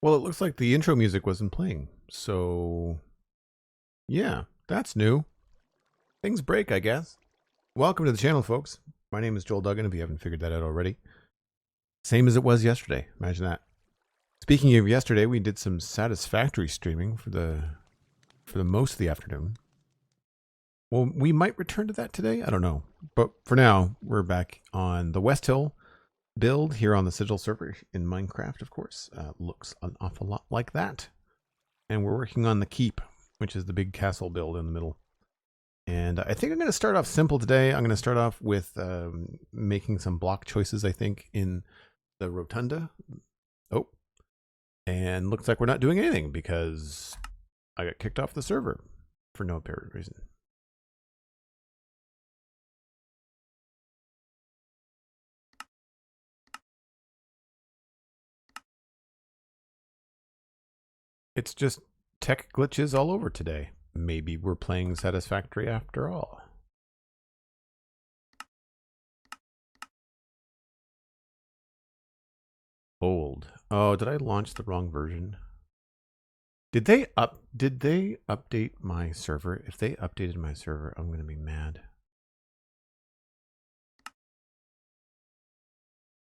Well, it looks like the intro music wasn't playing. So, yeah, that's new. Things break, I guess. Welcome to the channel, folks. My name is Joel Duggan, if you haven't figured that out already. Same as it was yesterday. Imagine that. Speaking of yesterday, we did some satisfactory streaming for the most of the afternoon. Well, we might return to that today. I don't know. But for now, we're back on the Westhill build here on the Citadel server in Minecraft, of course. Looks an awful lot like that. And we're working on the keep, which is the big castle build in the middle. And I think I'm going to start off simple today. I'm going to start off with making some block choices, I think, in the rotunda. Oh, and looks like we're not doing anything because I got kicked off the server for no apparent reason. It's just tech glitches all over today. Maybe we're playing satisfactory after all. Old. Oh, did I launch the wrong version? Did they update my server? If they updated my server, I'm going to be mad.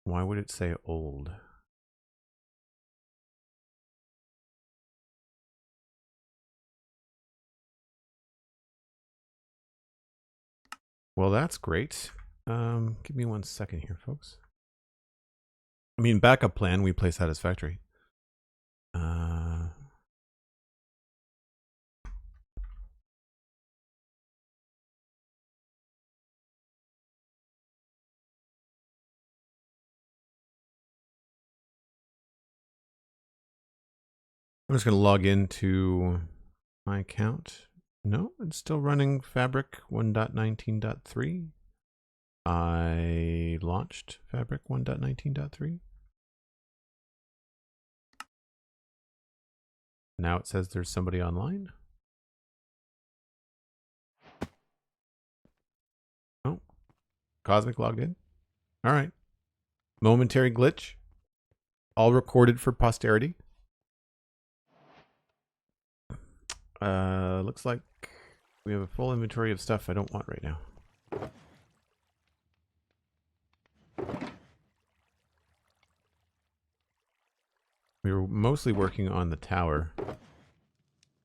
Why would it say old? Well, that's great. Give me 1 second here, folks. I mean, backup plan, we play satisfactory. I'm just going to log into my account. No, it's still running Fabric 1.19.3. I launched Fabric 1.19.3. Now it says there's somebody online. Oh, Cosmic logged in. All right. Momentary glitch. All recorded for posterity. Looks like we have a full inventory of stuff I don't want right now. We were mostly working on the tower.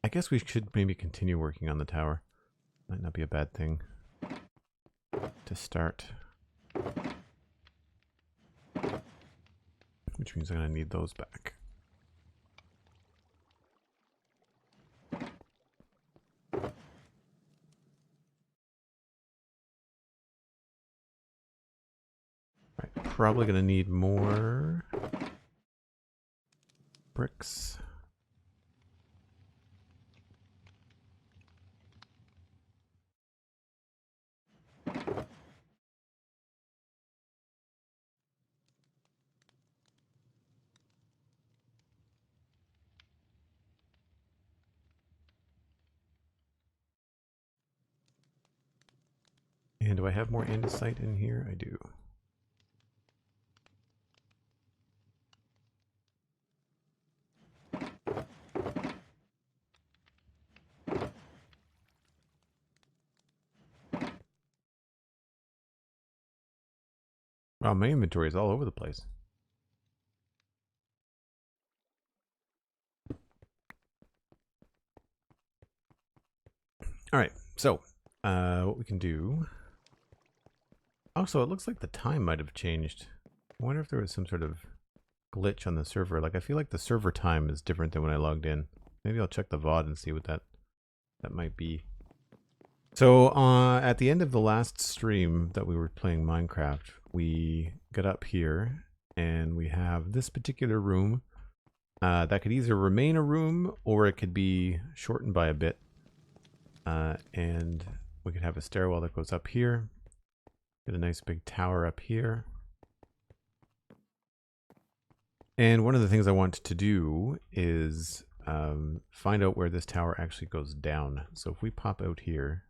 I guess we should maybe continue working on the tower. Might not be a bad thing to start. Which means I'm going to need those back. Right, probably going to need more bricks. And do I have more andesite in here? I do. Wow, my inventory is all over the place. All right, so what we can do. Also, it looks like the time might have changed. I wonder if there was some sort of glitch on the server. Like, I feel like the server time is different than when I logged in. Maybe I'll check the VOD and see what that might be. So at the end of the last stream that we were playing Minecraft, we got up here and we have this particular room that could either remain a room or it could be shortened by a bit. And we could have a stairwell that goes up here. Get a nice big tower up here. And one of the things I want to do is find out where this tower actually goes down. So if we pop out here,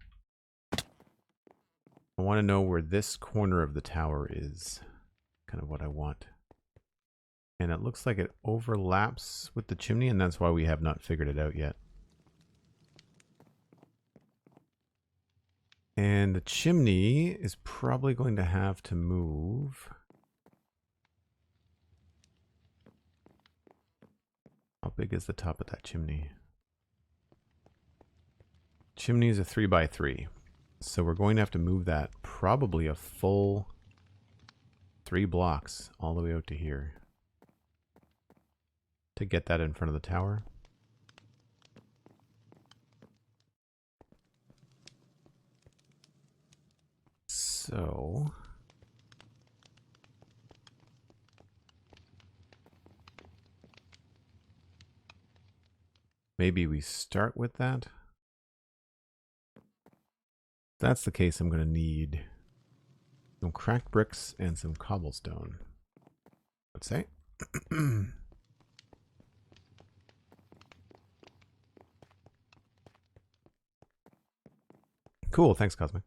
I want to know where this corner of the tower is. Kind of what I want. And it looks like it overlaps with the chimney, and that's why we have not figured it out yet. And the chimney is probably going to have to move. How big is the top of that chimney? Chimney is a 3x3. So we're going to have to move that probably a full 3 blocks all the way out to here to get that in front of the tower. So maybe we start with that. If that's the case, I'm going to need some cracked bricks and some cobblestone. Let's say. Cool. Thanks, Cosmic.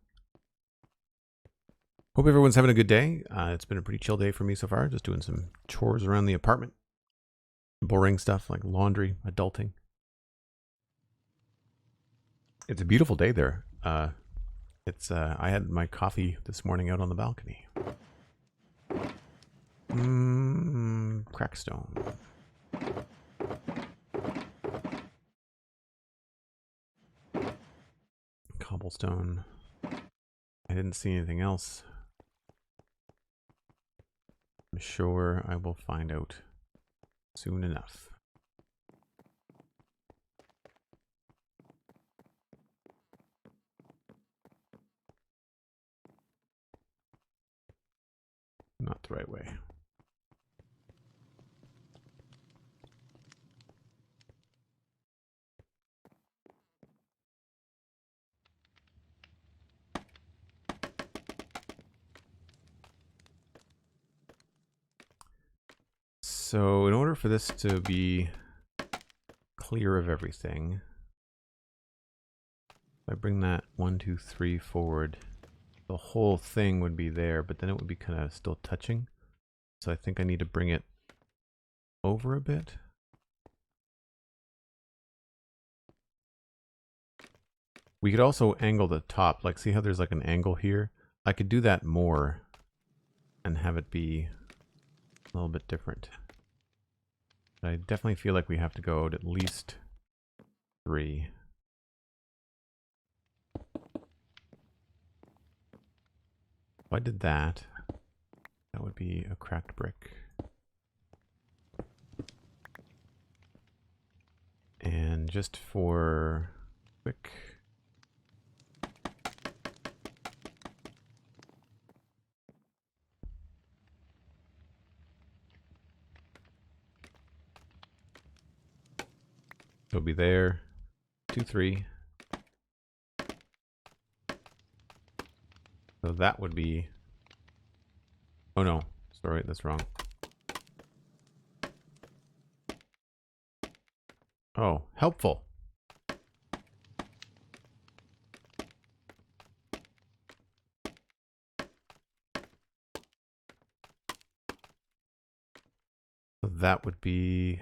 Hope everyone's having a good day. It's been a pretty chill day for me so far. Just doing some chores around the apartment. Boring stuff like laundry, adulting. It's a beautiful day there. I had my coffee this morning out on the balcony. Crackstone. Cobblestone. I didn't see anything else. I'm sure I will find out soon enough. Not the right way. So in order for this to be clear of everything, if I bring that 1, 2, 3 forward, the whole thing would be there, but then it would be kind of still touching. So I think I need to bring it over a bit. We could also angle the top, like see how there's like an angle here? I could do that more and have it be a little bit different. But I definitely feel like we have to go at least 3. If I did that, that would be a cracked brick. And just for quick, it'll be there, 2, 3. So that would be, oh no, sorry, that's wrong. Oh, helpful. So that would be,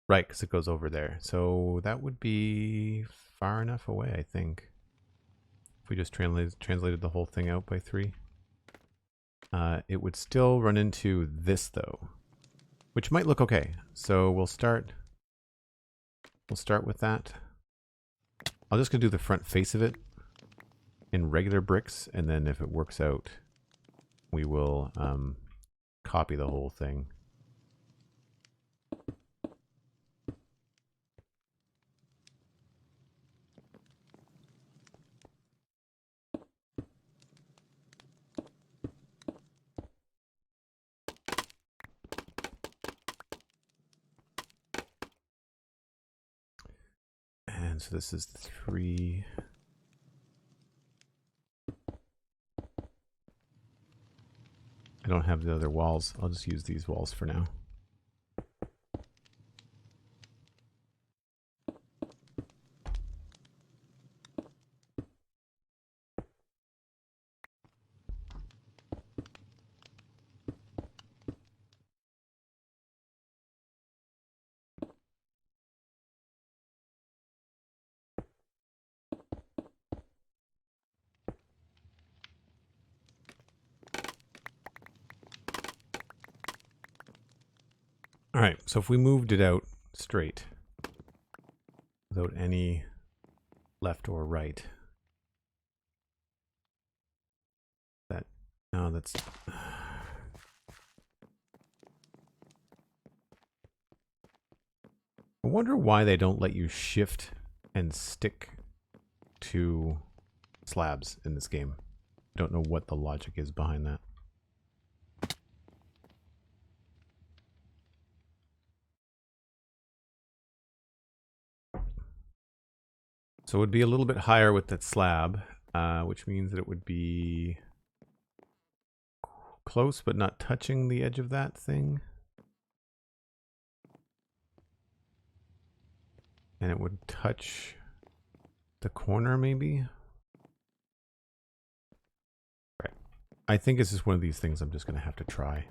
right, because it goes over there. So that would be far enough away, I think. If we just translated the whole thing out by 3. It would still run into this though, which might look okay. So we'll start with that. I'm just gonna do the front face of it in regular bricks, and then if it works out, we will copy the whole thing. And so this is 3. I don't have the other walls. I'll just use these walls for now. All right, so if we moved it out straight without any left or right, no, that's... I wonder why they don't let you shift and stick to slabs in this game. I don't know what the logic is behind that. So it would be a little bit higher with that slab, which means that it would be close but not touching the edge of that thing. And it would touch the corner maybe. Right. I think this is one of these things I'm just going to have to try.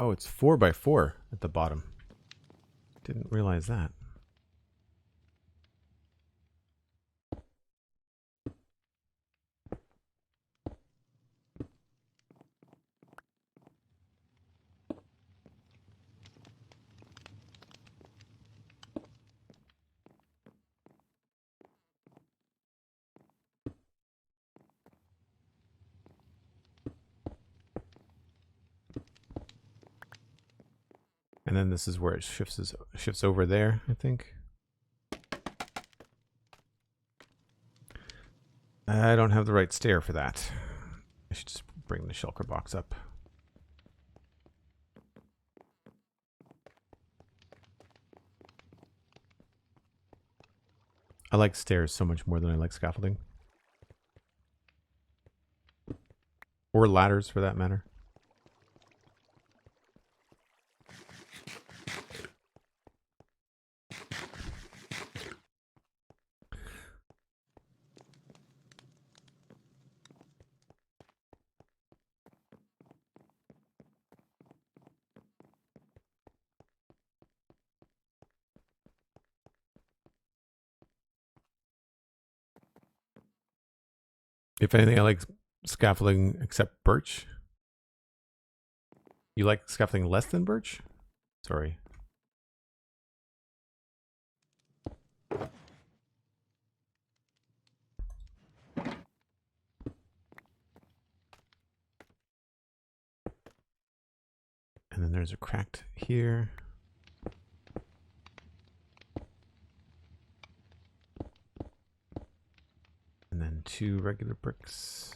Oh, it's 4x4 at the bottom. Didn't realize that. And then this is where it shifts over there, I think. I don't have the right stair for that. I should just bring the shulker box up. I like stairs so much more than I like scaffolding. Or ladders, for that matter. If anything, I like scaffolding except birch. You like scaffolding less than birch? Sorry. And then there's a cracked here. And then 2 regular bricks.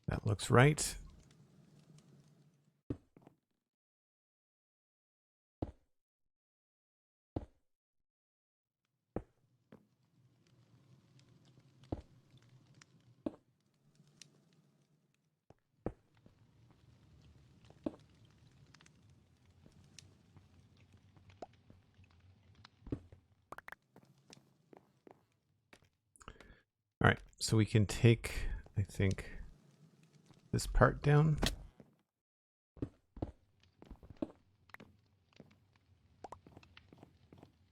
That looks right. All right, so we can take, I think, this part down.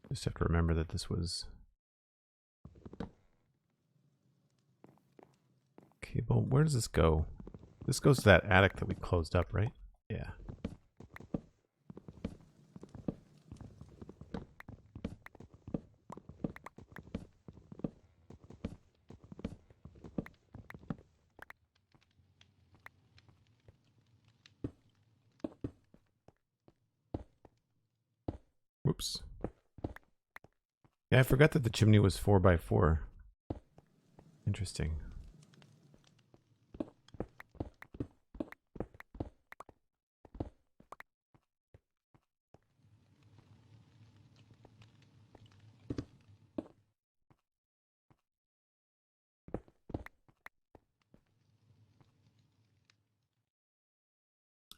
Just have to remember that this was cable. Where does this go? This goes to that attic that we closed up, right? Yeah. Oops. Yeah, I forgot that the chimney was 4x4. Interesting.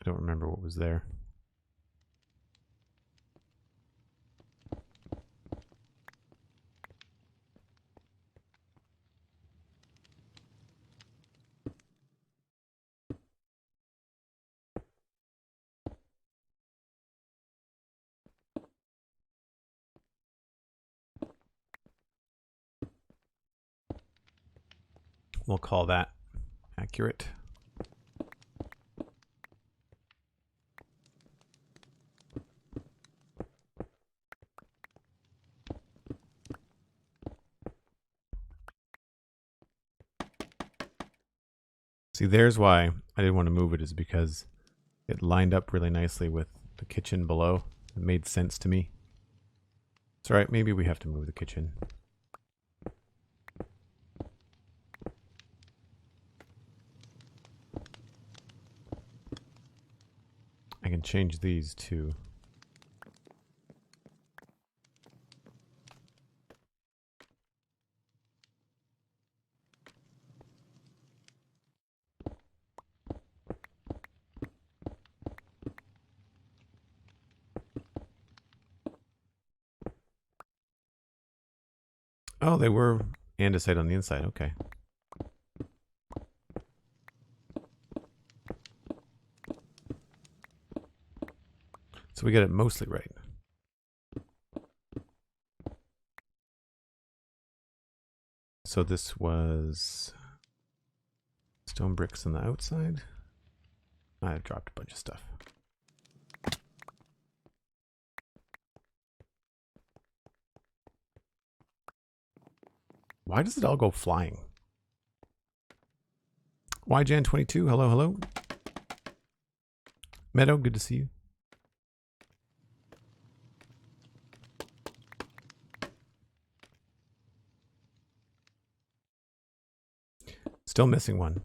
I don't remember what was there. We'll call that accurate. See, there's why I didn't want to move it, is because it lined up really nicely with the kitchen below. It made sense to me. It's alright, maybe we have to move the kitchen. I can change these too. Oh, they were andesite on the inside. Okay. So we got it mostly right. So this was stone bricks on the outside. I've dropped a bunch of stuff. Why does it all go flying? YJan22, hello, hello. Meadow, good to see you. Still missing one.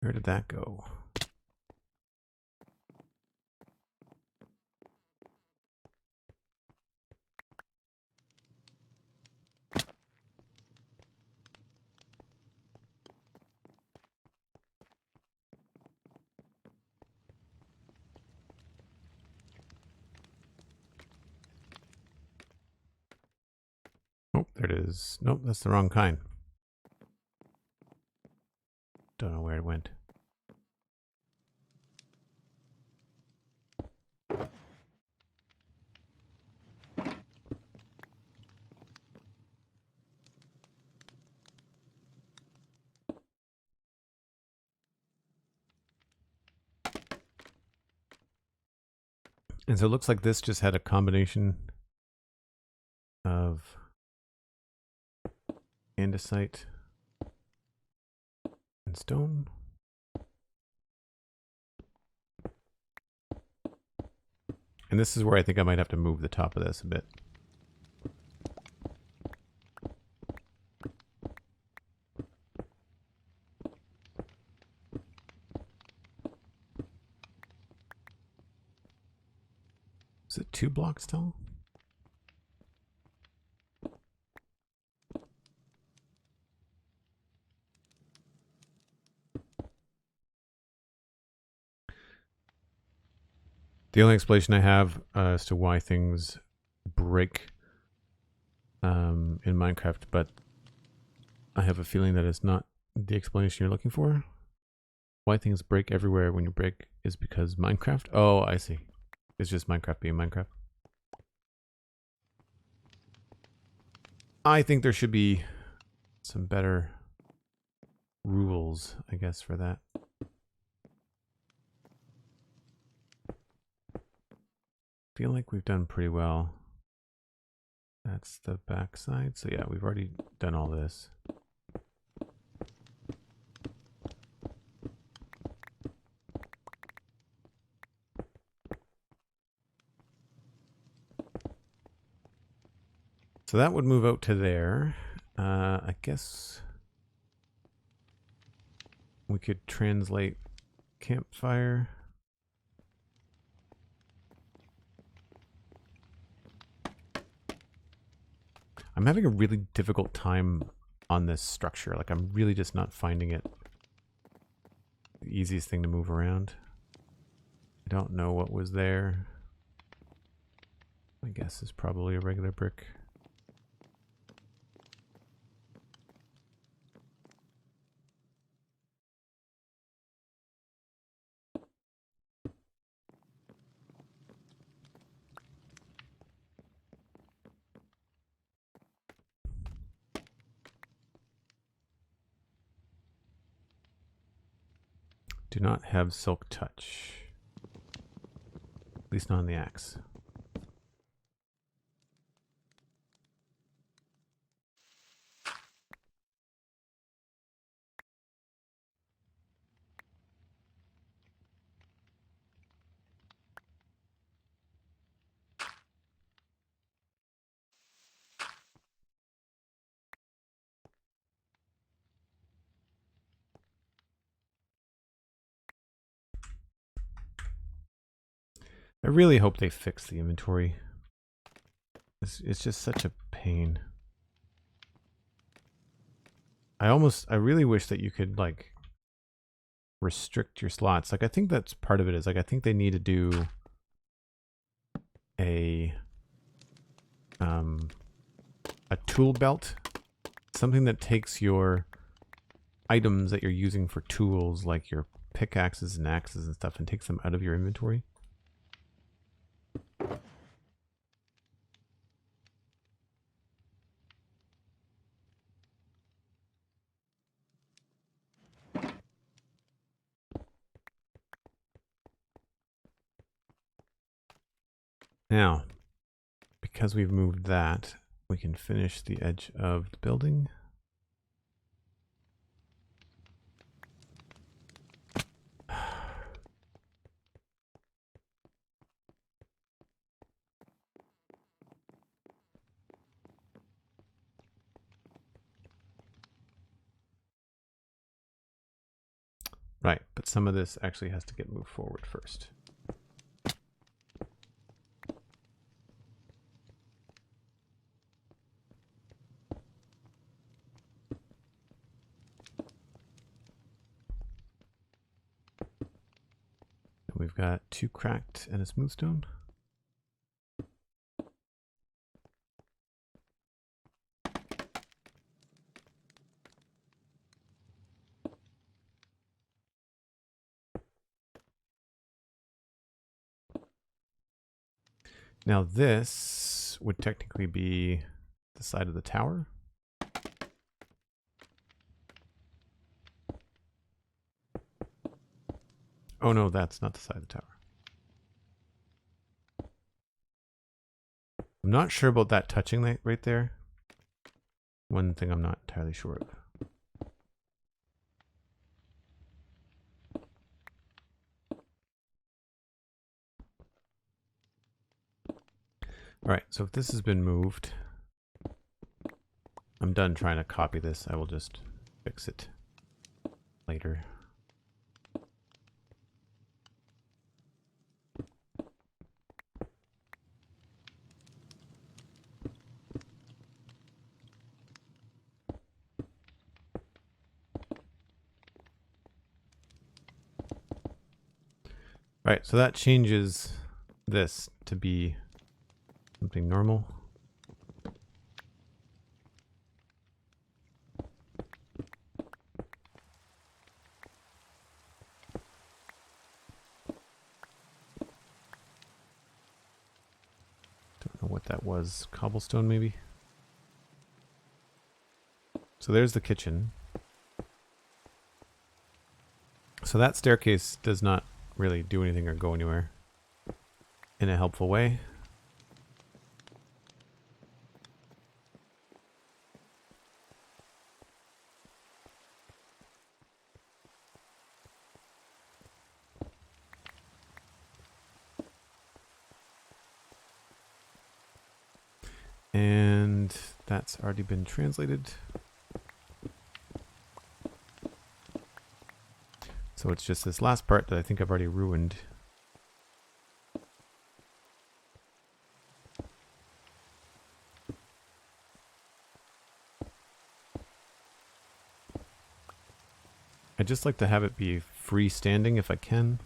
Where did that go? Oh, there it is. Nope, that's the wrong kind. Don't know where it went. And so it looks like this just had a combination of andesite and stone. And this is where I think I might have to move the top of this a bit. Is it 2 blocks tall? The only explanation I have as to why things break in Minecraft, but I have a feeling that it's not the explanation you're looking for. Why things break everywhere when you break is because Minecraft? Oh, I see. It's just Minecraft being Minecraft. I think there should be some better rules, I guess, for that. Feel like we've done pretty well. That's the back side. So yeah, we've already done all this. So that would move out to there. I guess we could translate campfire. I'm having a really difficult time on this structure. Like, I'm really just not finding it the easiest thing to move around. I don't know what was there. My guess is probably a regular brick. Do not have silk touch. At least not on the axe. I really hope they fix the inventory. It's just such a pain. I really wish that you could, like, restrict your slots. Like, I think that's part of it is, like, I think they need to do a tool belt. Something that takes your items that you're using for tools, like your pickaxes and axes and stuff, and takes them out of your inventory. Now, because we've moved that, we can finish the edge of the building. Right, but some of this actually has to get moved forward first. We've got 2 cracked and a smooth stone. Now this would technically be the side of the tower. Oh no, that's not the side of the tower. I'm not sure about that touching right there. One thing I'm not entirely sure of. All right, so if this has been moved, I'm done trying to copy this. I will just fix it later. All right, so that changes this to be something normal. that was cobblestone, maybe. So there's the kitchen. So that staircase does not really do anything or go anywhere in a helpful way. And that's already been translated. So it's just this last part that I think I've already ruined. I just like to have it be freestanding if I can.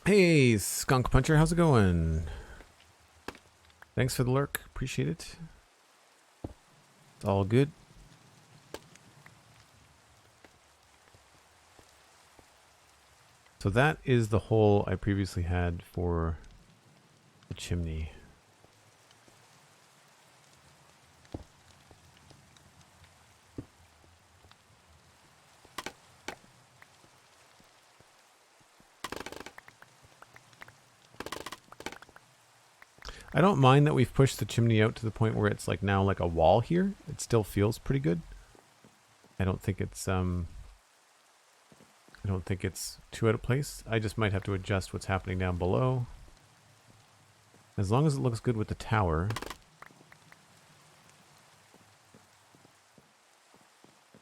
Hey, Skunk Puncher, how's it going? Thanks for the lurk, appreciate it. It's all good. So that is the hole I previously had for the chimney. I don't mind that we've pushed the chimney out to the point where it's like now like a wall here. It still feels pretty good. I don't think it's too out of place. I just might have to adjust what's happening down below. As long as it looks good with the tower.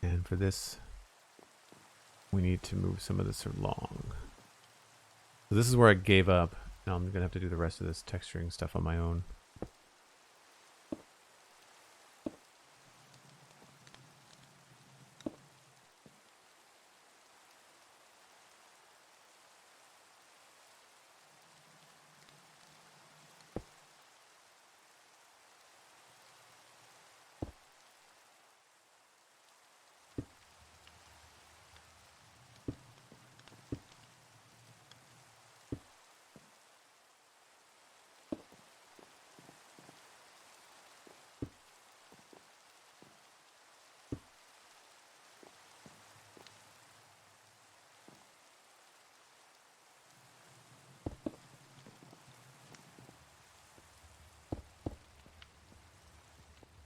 And for this, we need to move some of this along. So this is where I gave up. Now I'm going to have to do the rest of this texturing stuff on my own.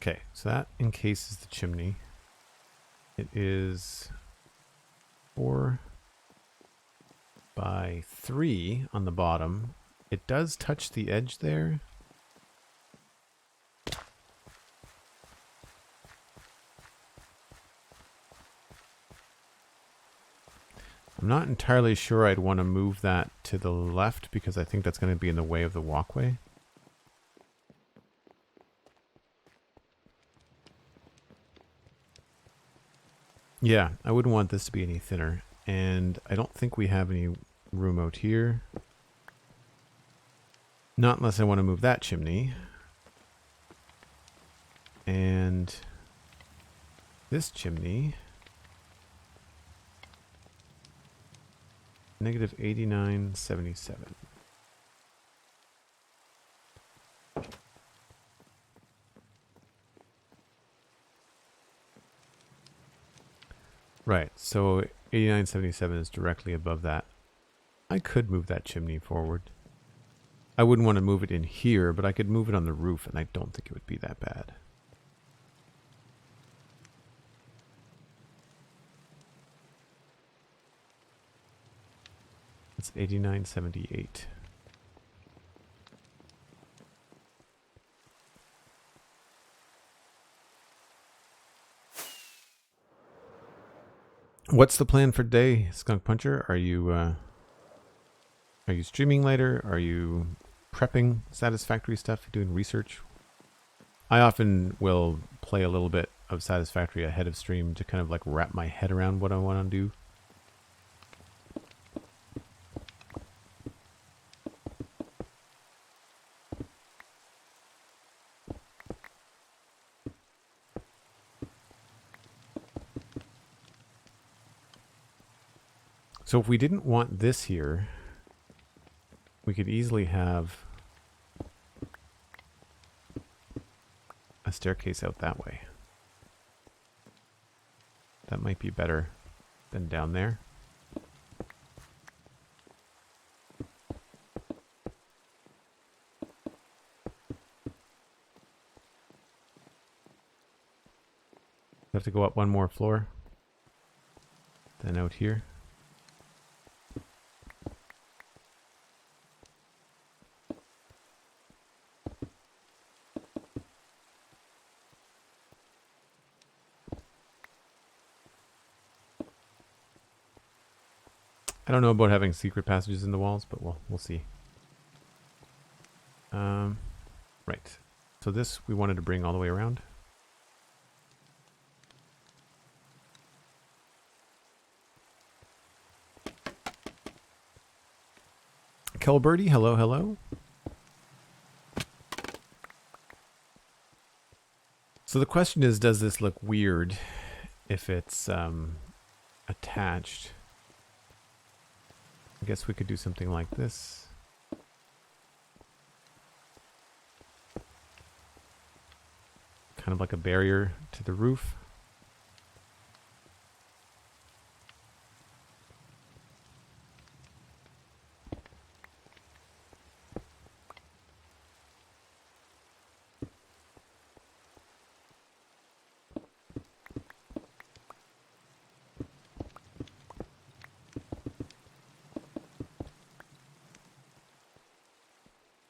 Okay, so that encases the chimney. It is 4 by 3 on the bottom. It does touch the edge there. I'm not entirely sure I'd want to move that to the left because I think that's going to be in the way of the walkway. Yeah, I wouldn't want this to be any thinner. And I don't think we have any room out here. Not unless I want to move that chimney. And this chimney. Negative 89.77. Right, so 89.77 is directly above that. I could move that chimney forward. I wouldn't want to move it in here, but I could move it on the roof, and I don't think it would be that bad. It's 89.78. What's the plan for today, Skunk Puncher? Are you streaming later? Are you prepping Satisfactory stuff? Doing research? I often will play a little bit of Satisfactory ahead of stream to kind of like wrap my head around what I want to do. So if we didn't want this here, we could easily have a staircase out that way. That might be better than down there. We have to go up one more floor. Then out here. I don't know about having secret passages in the walls, but we'll see. Right. So this we wanted to bring all the way around. Kelberty, hello, hello. So the question is, does this look weird if it's attached? I guess we could do something like this. Kind of like a barrier to the roof.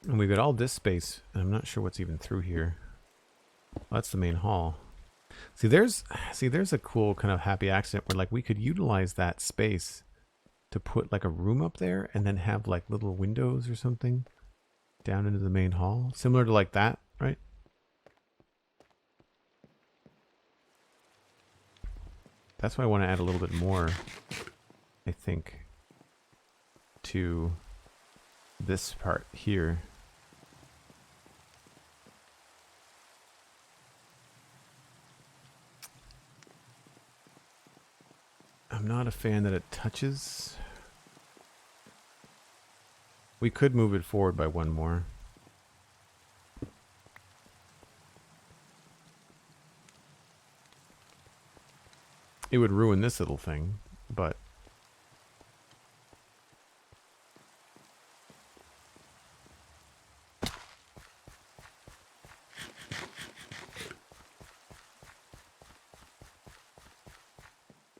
And we've got all this space, and I'm not sure what's even through here. Oh, that's the main hall. See, there's a cool kind of happy accident where like we could utilize that space to put like a room up there and then have like little windows or something down into the main hall, similar to like that, right? That's why I want to add a little bit more, I think, to this part here. I'm not a fan that it touches. We could move it forward by one more. It would ruin this little thing, but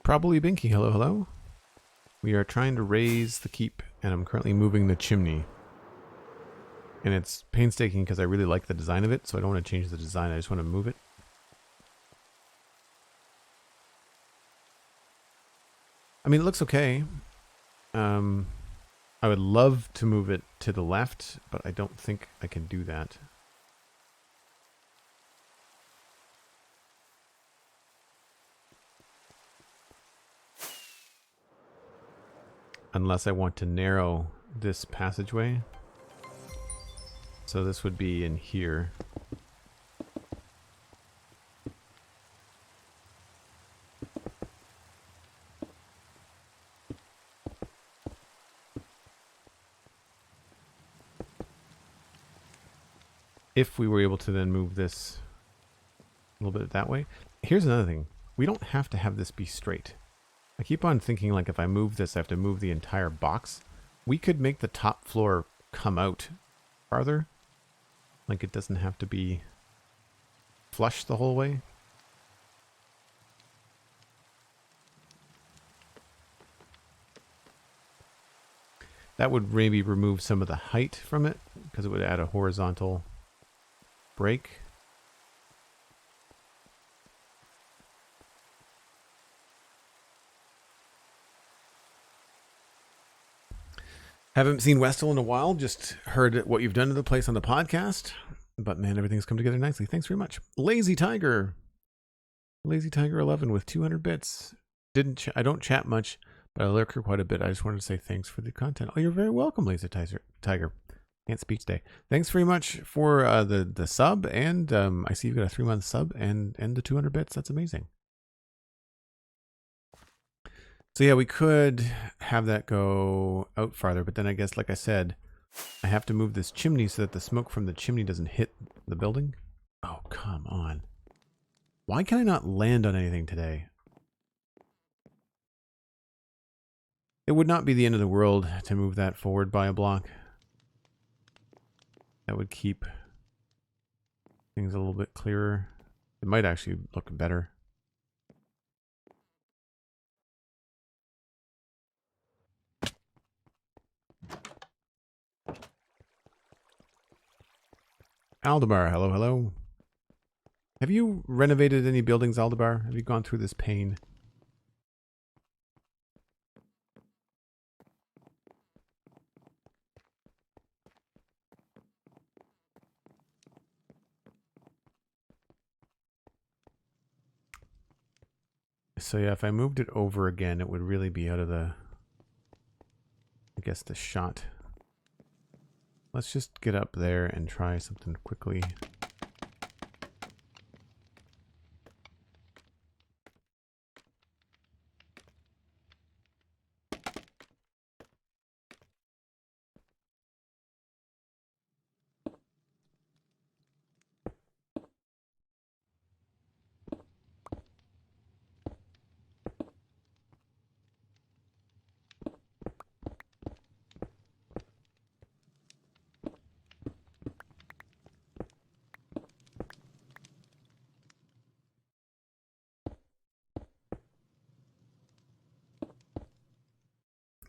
probably Binky, hello, hello. We are trying to raise the keep, and I'm currently moving the chimney. And it's painstaking because I really like the design of it, so I don't want to change the design, I just want to move it. I mean, it looks okay. I would love to move it to the left, but I don't think I can do that. Unless I want to narrow this passageway. So this would be in here. If we were able to then move this a little bit that way. Here's another thing. We don't have to have this be straight. I keep on thinking like if I move this, I have to move the entire box. We could make the top floor come out farther. Like it doesn't have to be flush the whole way. That would maybe remove some of the height from it because it would add a horizontal break. Haven't seen Westhill in a while, just heard what you've done to the place on the podcast. But man, everything's come together nicely. Thanks very much. Lazy Tiger 11 with 200 bits. I don't chat much, but I lurker quite a bit. I just wanted to say thanks for the content. Oh, you're very welcome, Lazy Tiger. Can't speak today. Thanks very much for the sub, and I see you've got a 3-month sub and the 200 bits. That's amazing. So yeah, we could have that go out farther, but then I guess, like I said, I have to move this chimney so that the smoke from the chimney doesn't hit the building. Oh, come on. Why can I not land on anything today? It would not be the end of the world to move that forward by a block. That would keep things a little bit clearer. It might actually look better. Aldebar, hello, hello. Have you renovated any buildings, Aldebar? Have you gone through this pain? So yeah, if I moved it over again, it would really be out of the, I guess, the shot. Let's just get up there and try something quickly.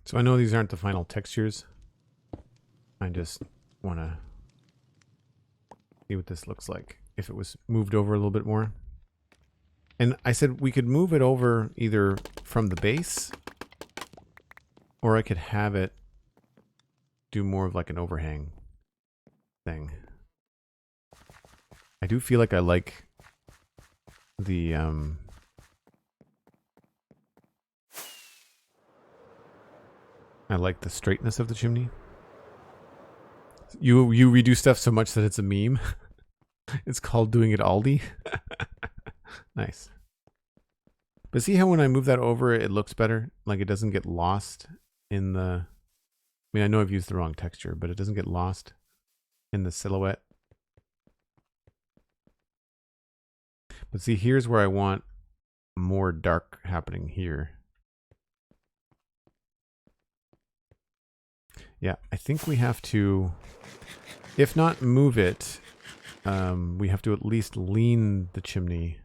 So I know these aren't the final textures. I just want to see what this looks like if it was moved over a little bit more. And I said we could move it over either from the base, or I could have it do more of like an overhang thing. I do feel like I like the I like the straightness of the chimney. You redo stuff so much that it's a meme. It's called doing it Aldi. Nice. But see how when I move that over, it looks better? Like it doesn't get lost in the... I mean, I know I've used the wrong texture, but it doesn't get lost in the silhouette. But see, here's where I want more dark happening here. Yeah, I think we have to, if not move it, we have to at least lean the chimney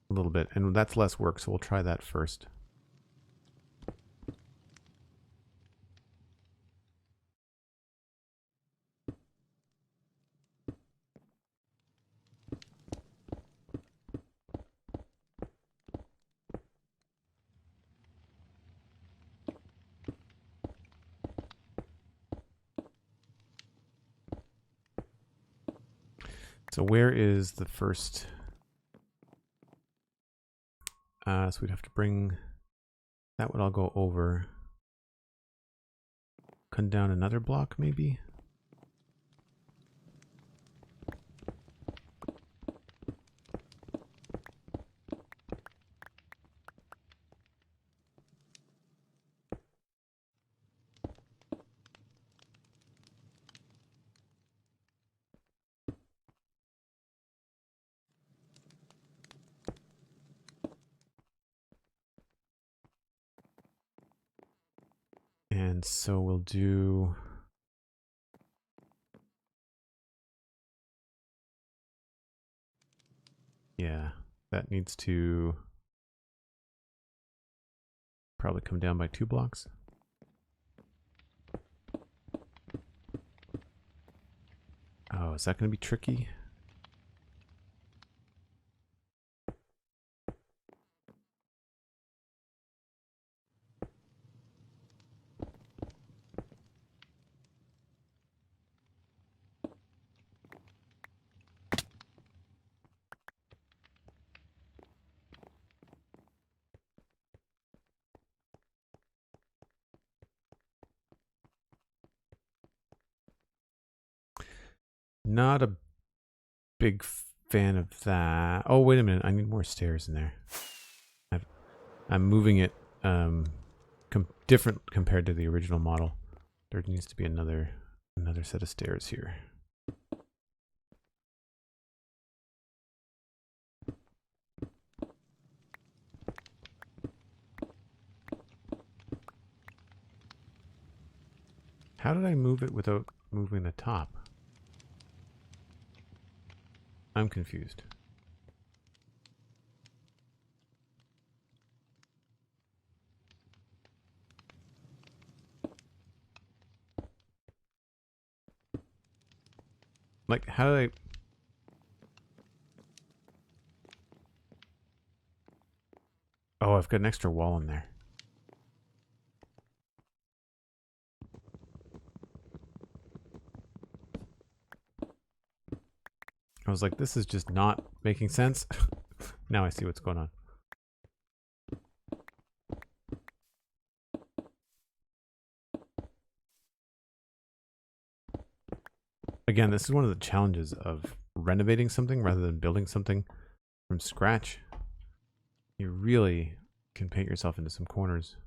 a little bit. And that's less work, so we'll try that first. So where is the first? So we'd have to bring, that would all go over. Come down another block maybe? And so we'll do... Yeah, that needs to probably come down by 2 blocks. Oh, is that going to be tricky? Not a big fan of that. Oh, wait a minute. I need more stairs in there. I'm moving it different compared to the original model. There needs to be another set of stairs here. How did I move it without moving the top? I'm confused. Like, how did I... Oh, I've got an extra wall in there. I was like, this is just not making sense. Now I see what's going on. Again, this is one of the challenges of renovating something rather than building something from scratch. You really can paint yourself into some corners.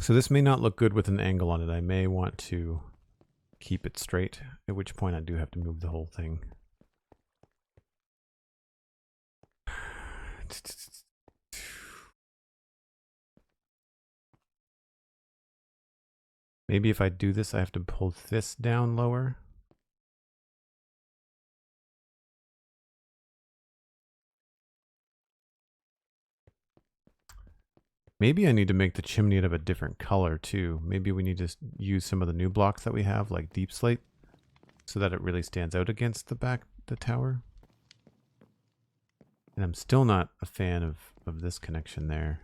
So this may not look good with an angle on it. I may want to keep it straight, at which point I do have to move the whole thing. Maybe if I do this, I have to pull this down lower. Maybe I need to make the chimney out of a different color too. Maybe we need to use some of the new blocks that we have, like deep slate, so that it really stands out against the tower. And I'm still not a fan of this connection there.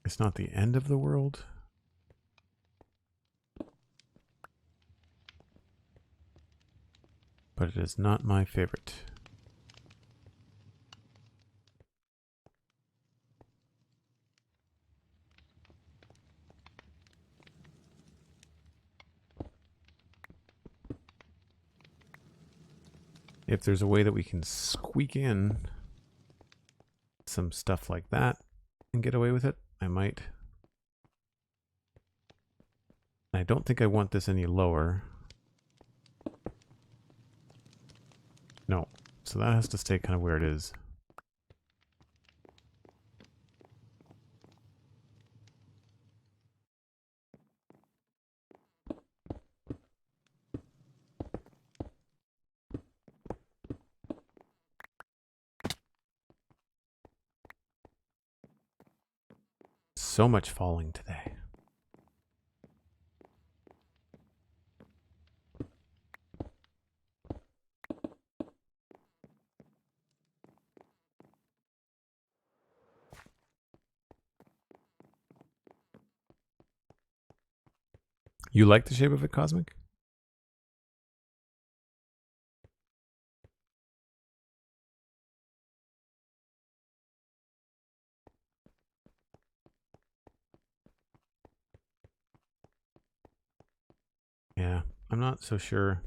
It's not the end of the world. But it is not my favorite. If there's a way that we can squeak in some stuff like that and get away with it, I might. I don't think I want this any lower. No, so that has to stay kind of where it is. So much falling today. You like the shape of it, Cosmic? Yeah, I'm not so sure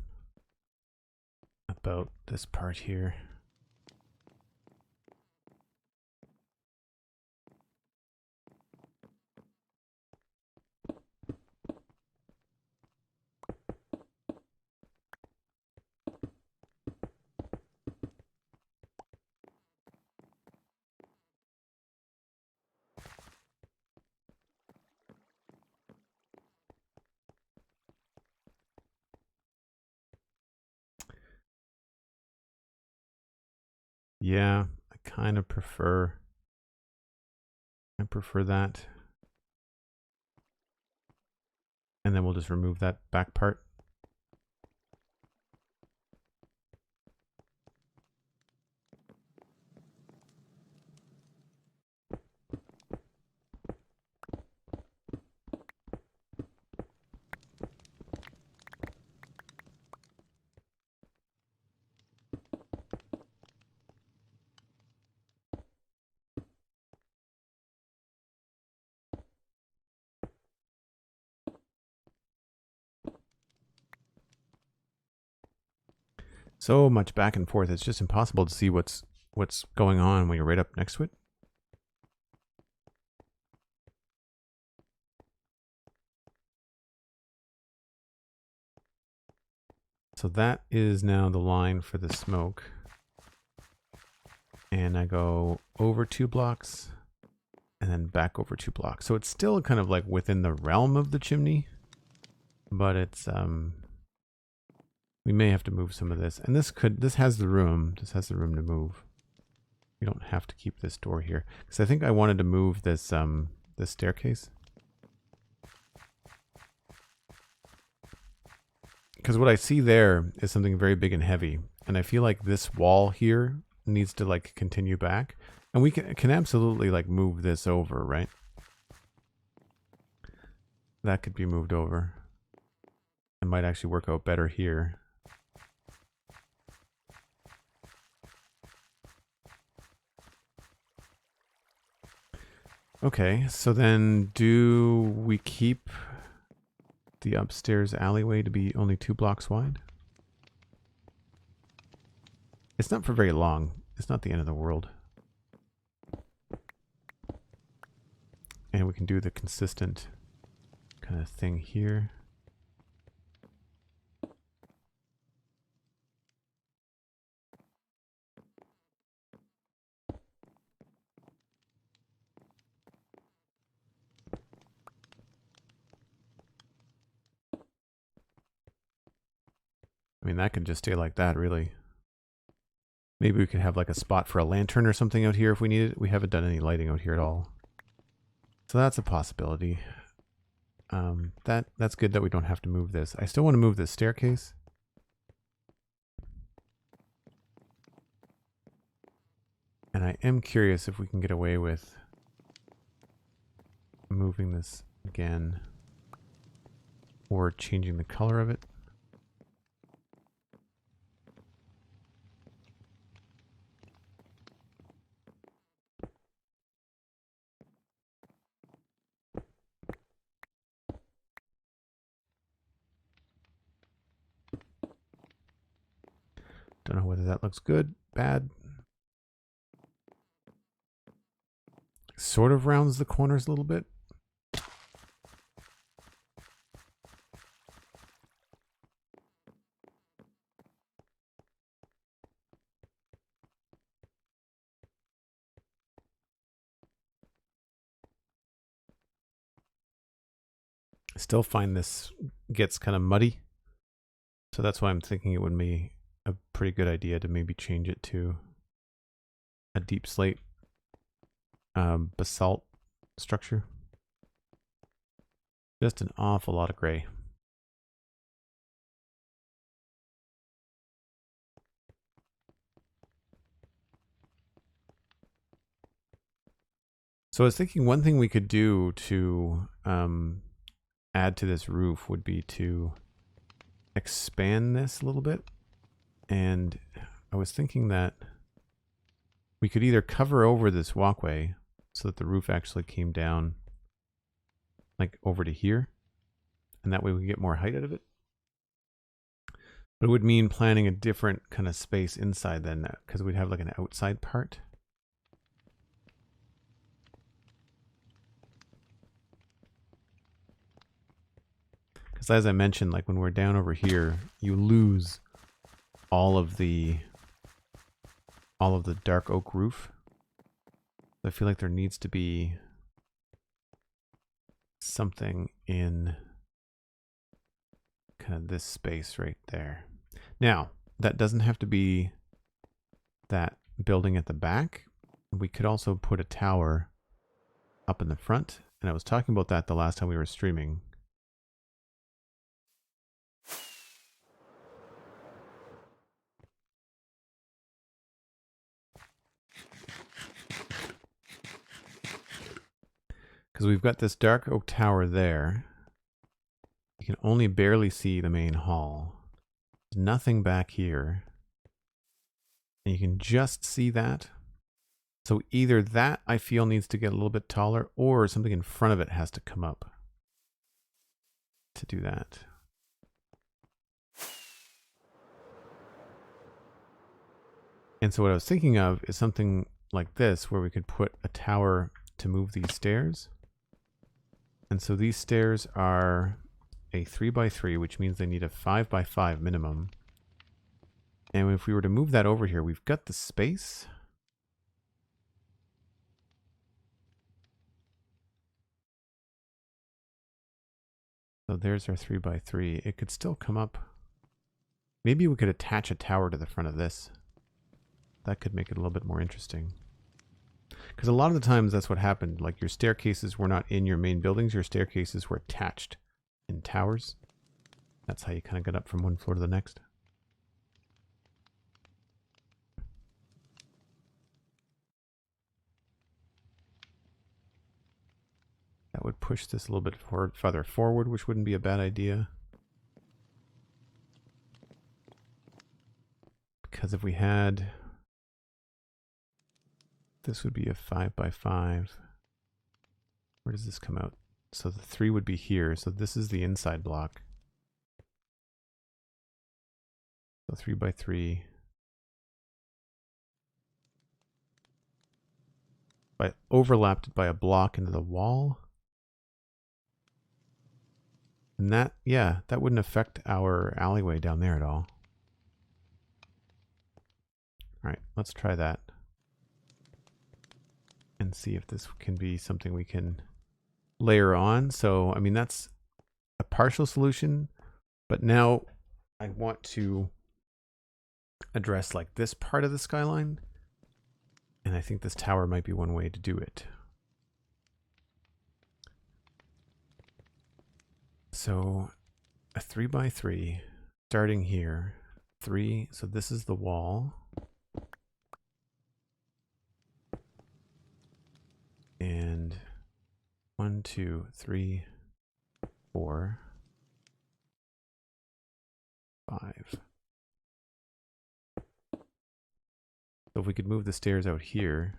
about this part here. Yeah, I kind of prefer. I prefer that. And then we'll just remove that back part. So much back and forth. It's just impossible to see what's going on when you're right up next to it. So that is now the line for the smoke. And I go over 2 blocks and then back over 2 blocks. So it's still kind of like within the realm of the chimney, but it's we may have to move some of this. And this has the room. This has the room to move. We don't have to keep this door here because I think I wanted to move this this staircase. Because what I see there is something very big and heavy, and I feel like this wall here needs to like continue back, and we can absolutely like move this over, right? That could be moved over. It might actually work out better here. Okay, so then do we keep the upstairs alleyway to be only 2 blocks wide? It's not for very long. It's not the end of the world. And we can do the consistent kind of thing here. I mean, that can just stay like that, really. Maybe we could have like a spot for a lantern or something out here if we need it. We haven't done any lighting out here at all. So that's a possibility. That's good that we don't have to move this. I still want to move this staircase. And I am curious if we can get away with moving this again or changing the color of it. Don't know whether that looks good, bad. Sort of rounds the corners a little bit. I still find this gets kind of muddy. So that's why I'm thinking it would be a pretty good idea to maybe change it to a deep slate basalt structure. Just an awful lot of gray. So I was thinking one thing we could do to add to this roof would be to expand this a little bit. And I was thinking that we could either cover over this walkway so that the roof actually came down like over to here, and that way we get more height out of it. But it would mean planning a different kind of space inside then, because we'd have like an outside part. Because as I mentioned, like when we're down over here, you lose all of the dark oak roof. I feel like there needs to be something in kind of this space right there. Now, that doesn't have to be that building at the back. We could also put a tower up in the front. And I was talking about that the last time we were streaming. Because we've got this dark oak tower there. You can only barely see the main hall. There's nothing back here. And you can just see that. So either that, I feel, needs to get a little bit taller, or something in front of it has to come up to do that. And so what I was thinking of is something like this, where we could put a tower to move these stairs. And so these stairs are a 3x3, which means they need a 5x5 minimum. And if we were to move that over here, we've got the space. So there's our 3x3. It could still come up. Maybe we could attach a tower to the front of this. That could make it a little bit more interesting. Because a lot of the times that's what happened. Like your staircases were not in your main buildings. Your staircases were attached in towers. That's how you kind of got up from one floor to the next. That would push this a little bit farther forward, which wouldn't be a bad idea. Because if we had... This would be a 5x5. Where does this come out? So the 3 would be here. So this is the inside block. So 3x3. If I overlapped it by a block into the wall. And that, yeah, that wouldn't affect our alleyway down there at all. All right, let's try that. And see if this can be something we can layer on. So, I mean, that's a partial solution, but now I want to address like this part of the skyline. And I think this tower might be one way to do it. So a 3x3 starting here, 3. So this is the wall. And 1, 2, 3, 4, 5. So if we could move the stairs out here.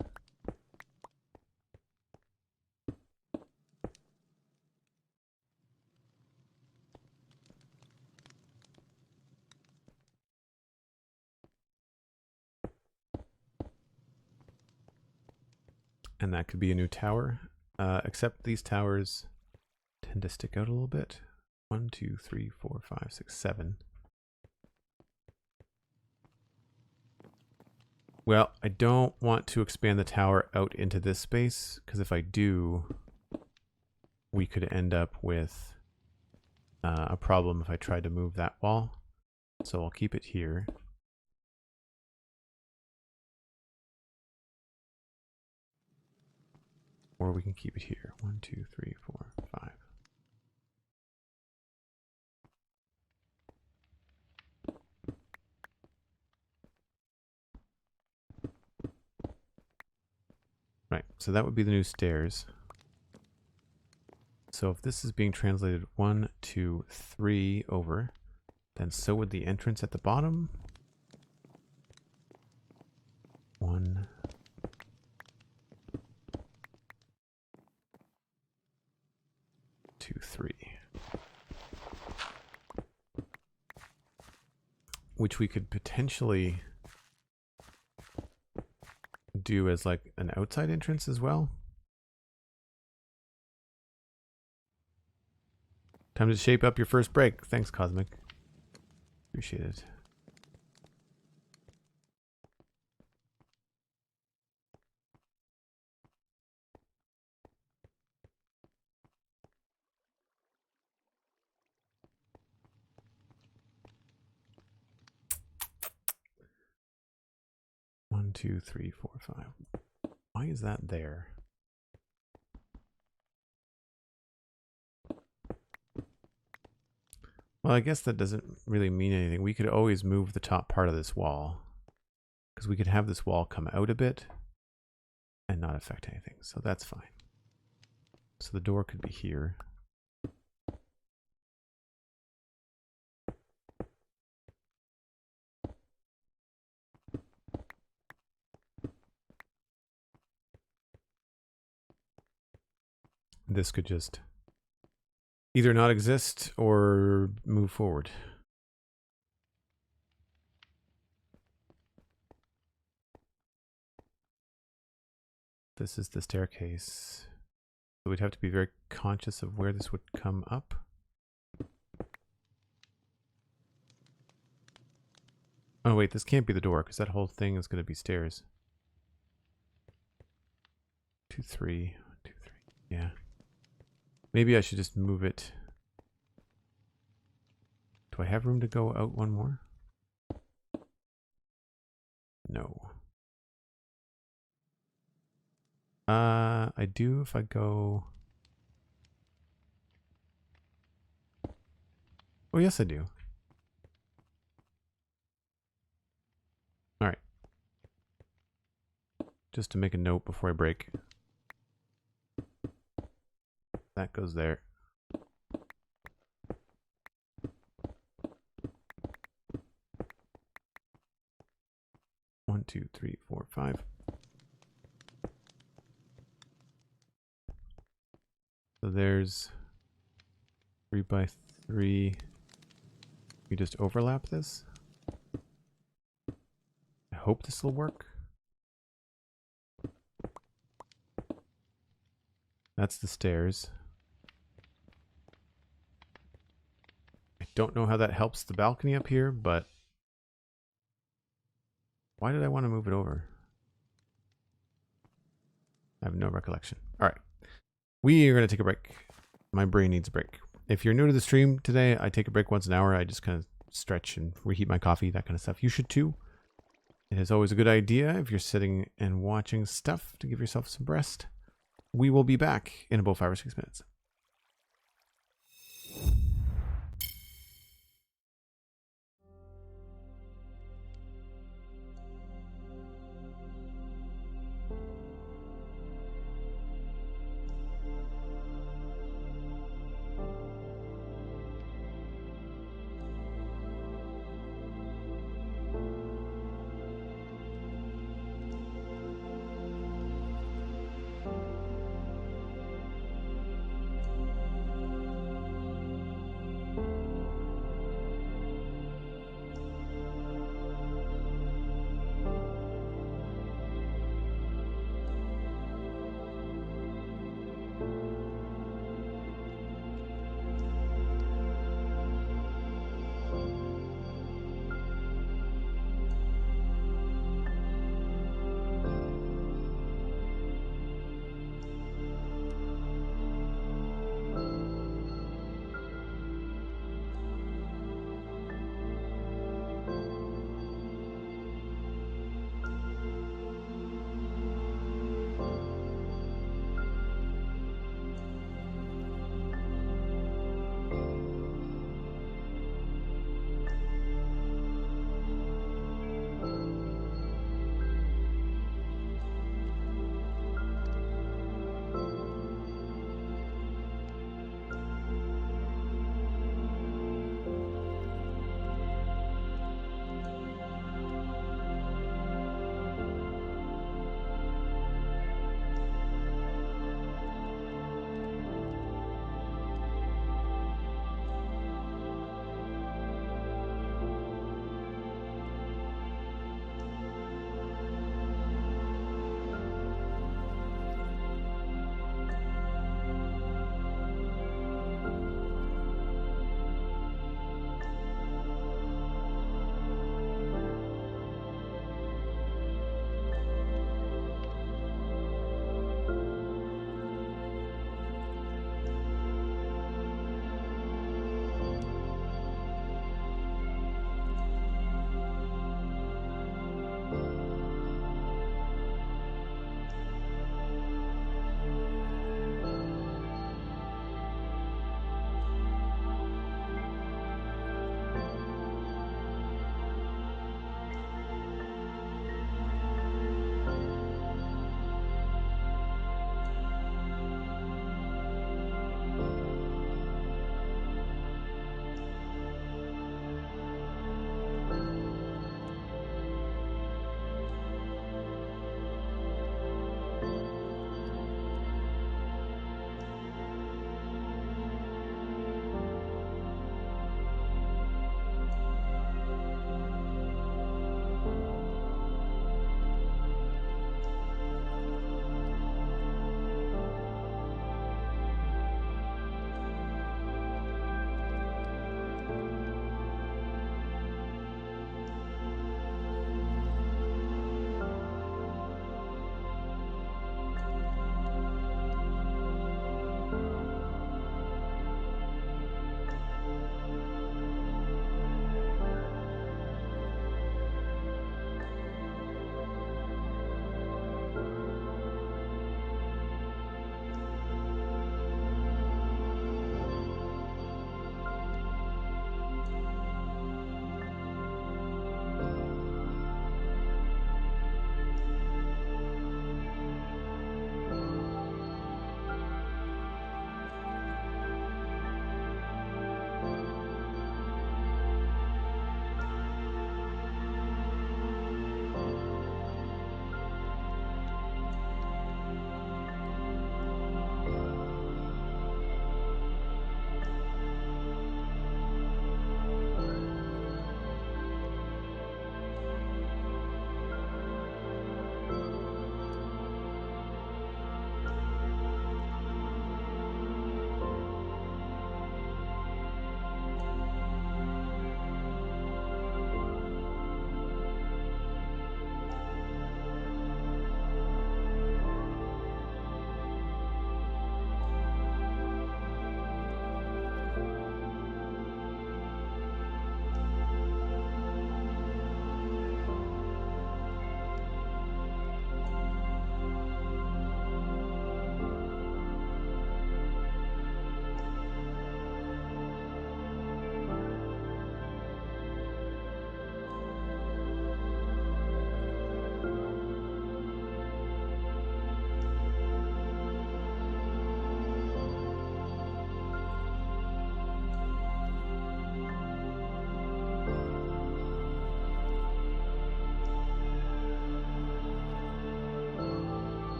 And that could be a new tower, except these towers tend to stick out a little bit. 1, 2, 3, 4, 5, 6, 7. Well, I don't want to expand the tower out into this space, because if I do, we could end up with a problem if I tried to move that wall. So I'll keep it here. Or we can keep it here. 1, 2, 3, 4, 5. Right, so that would be the new stairs. So if this is being translated 1, 2, 3 over, then so would the entrance at the bottom. 1, 2, 3. Which we could potentially do as like an outside entrance as well. Time to shape up your first break. Thanks, Cosmic. Appreciate it. One, 2, 3, 4, 5. Why is that there? Well, I guess that doesn't really mean anything. We could always move the top part of this wall, because we could have this wall come out a bit and not affect anything. So that's fine. So the door could be here. This could just either not exist or move forward. This is the staircase. So we'd have to be very conscious of where this would come up. Oh wait, this can't be the door because that whole thing is going to be stairs. 2, 3, 2, 3. Yeah. Maybe I should just move it. Do I have room to go out one more? No. I do if I go... Oh, yes, I do. All right. Just to make a note before I break. That goes there. One, 2, 3, 4, 5. So there's 3 by 3. You just overlap this. I hope this will work. That's the stairs. I don't know how that helps the balcony up here, but why did I want to move it over? I have no recollection. All right. We are going to take a break. My brain needs a break. If you're new to the stream today, I take a break once an hour. I just kind of stretch and reheat my coffee, that kind of stuff. You should too. It is always a good idea if you're sitting and watching stuff to give yourself some rest. We will be back in about 5 or 6 minutes.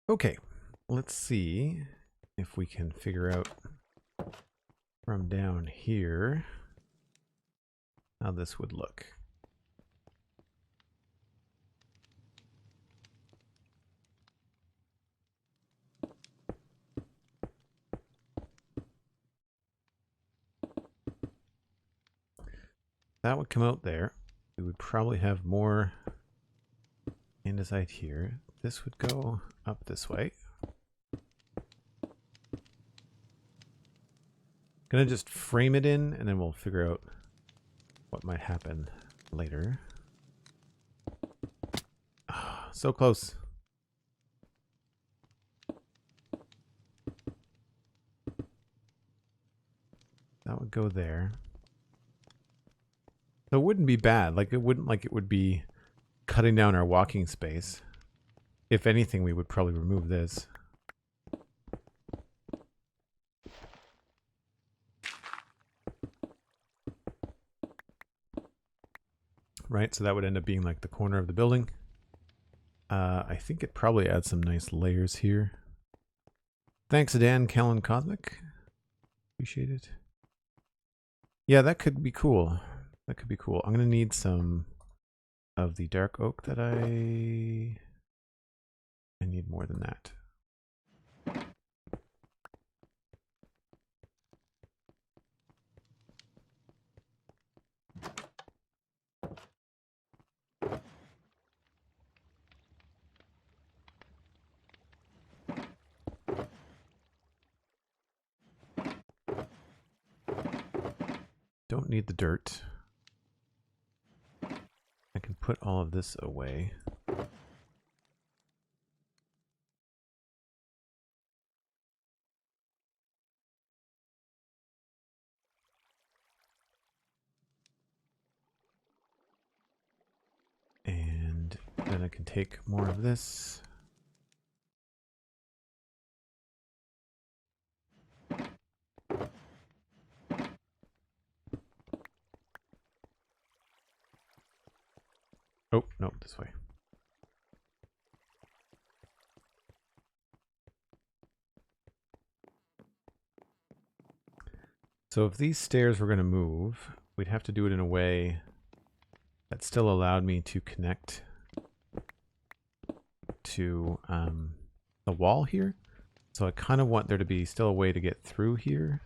Okay, let's see if we can figure out from down here how this would look. That would come out there. We would probably have more andesite here. This would go up this way. Gonna just frame it in and then we'll figure out what might happen later. Oh, so close. That would go there. So it wouldn't be bad. Like it wouldn't like it would be cutting down our walking space. If anything, we would probably remove this. Right, so that would end up being like the corner of the building. I think it probably adds some nice layers here. Thanks, Dan, Kellen Cosmic. Appreciate it. Yeah, that could be cool. That could be cool. I'm going to need some of the dark oak that I need more than that. Don't need the dirt. I can put all of this away. And then I can take more of this. Oh, no, this way. So if these stairs were going to move, we'd have to do it in a way that still allowed me to connect to the wall here. So I kind of want there to be still a way to get through here.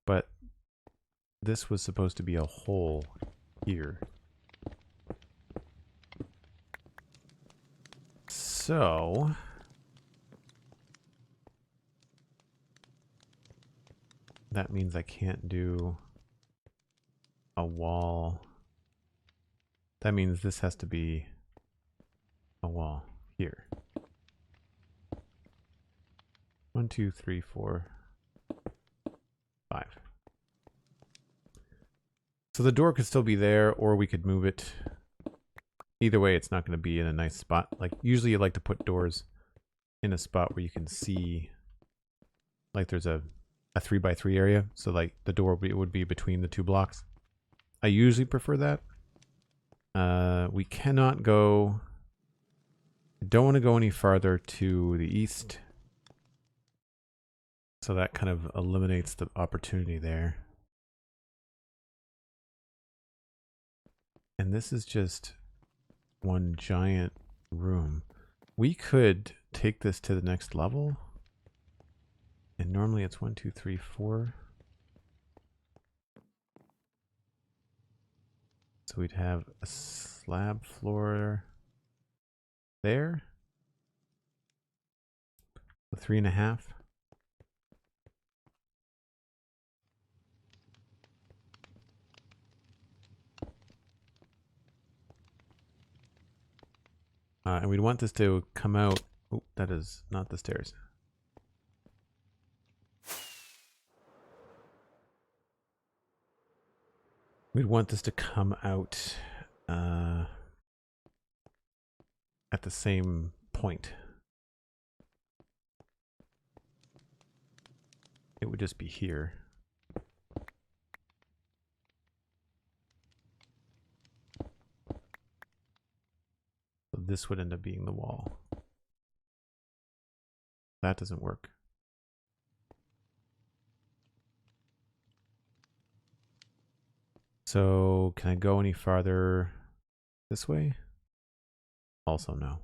But this was supposed to be a hole here. So that means I can't do a wall. That means this has to be a wall here. 1, 2, 3, 4, 5. So the door could still be there, or we could move it. Either way, it's not going to be in a nice spot. Like usually you like to put doors in a spot where you can see, like there's a 3x3 area. So like the door would be between the two blocks. I usually prefer that. We cannot go, I don't want to go any farther to the east. So that kind of eliminates the opportunity there. And this is just one giant room. We could take this to the next level. And normally it's 1, 2, 3, 4. So we'd have a slab floor there. So 3.5. And we'd want this to come out. Oh, that is not the stairs. We'd want this to come out at the same point. It would just be here. So this would end up being the wall. That doesn't work. So can I go any farther this way? Also no.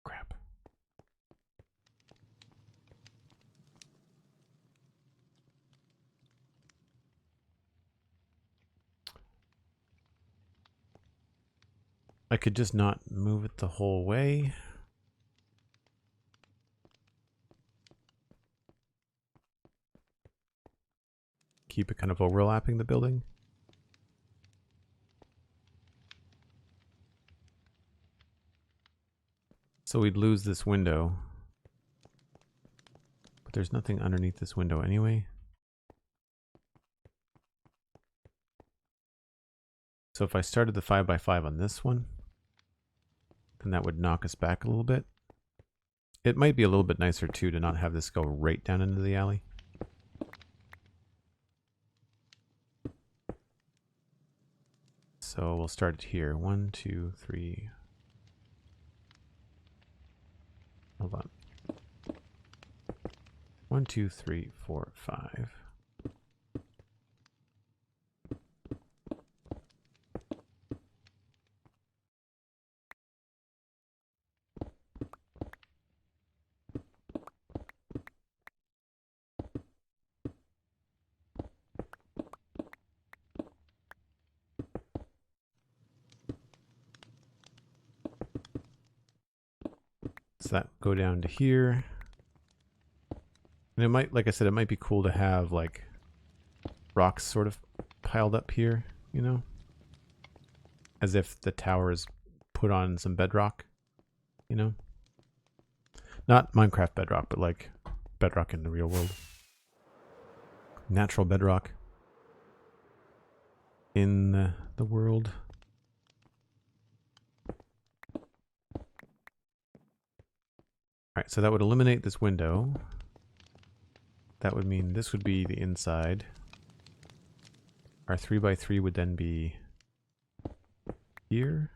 Crap. I could just not move it the whole way. Keep it kind of overlapping the building. So we'd lose this window. But there's nothing underneath this window anyway. So if I started the 5x5 on this one, then that would knock us back a little bit. It might be a little bit nicer too to not have this go right down into the alley. So we'll start it here. 1, 2, 3. Hold on. 1, 2, 3, 4, 5. So that go down to here. And it might, like I said, it might be cool to have like rocks sort of piled up here, you know? As if the tower is put on some bedrock, you know? Not Minecraft bedrock, but like bedrock in the real world. Natural bedrock in the world. Alright, so that would eliminate this window. That would mean this would be the inside. Our 3x3 would then be here.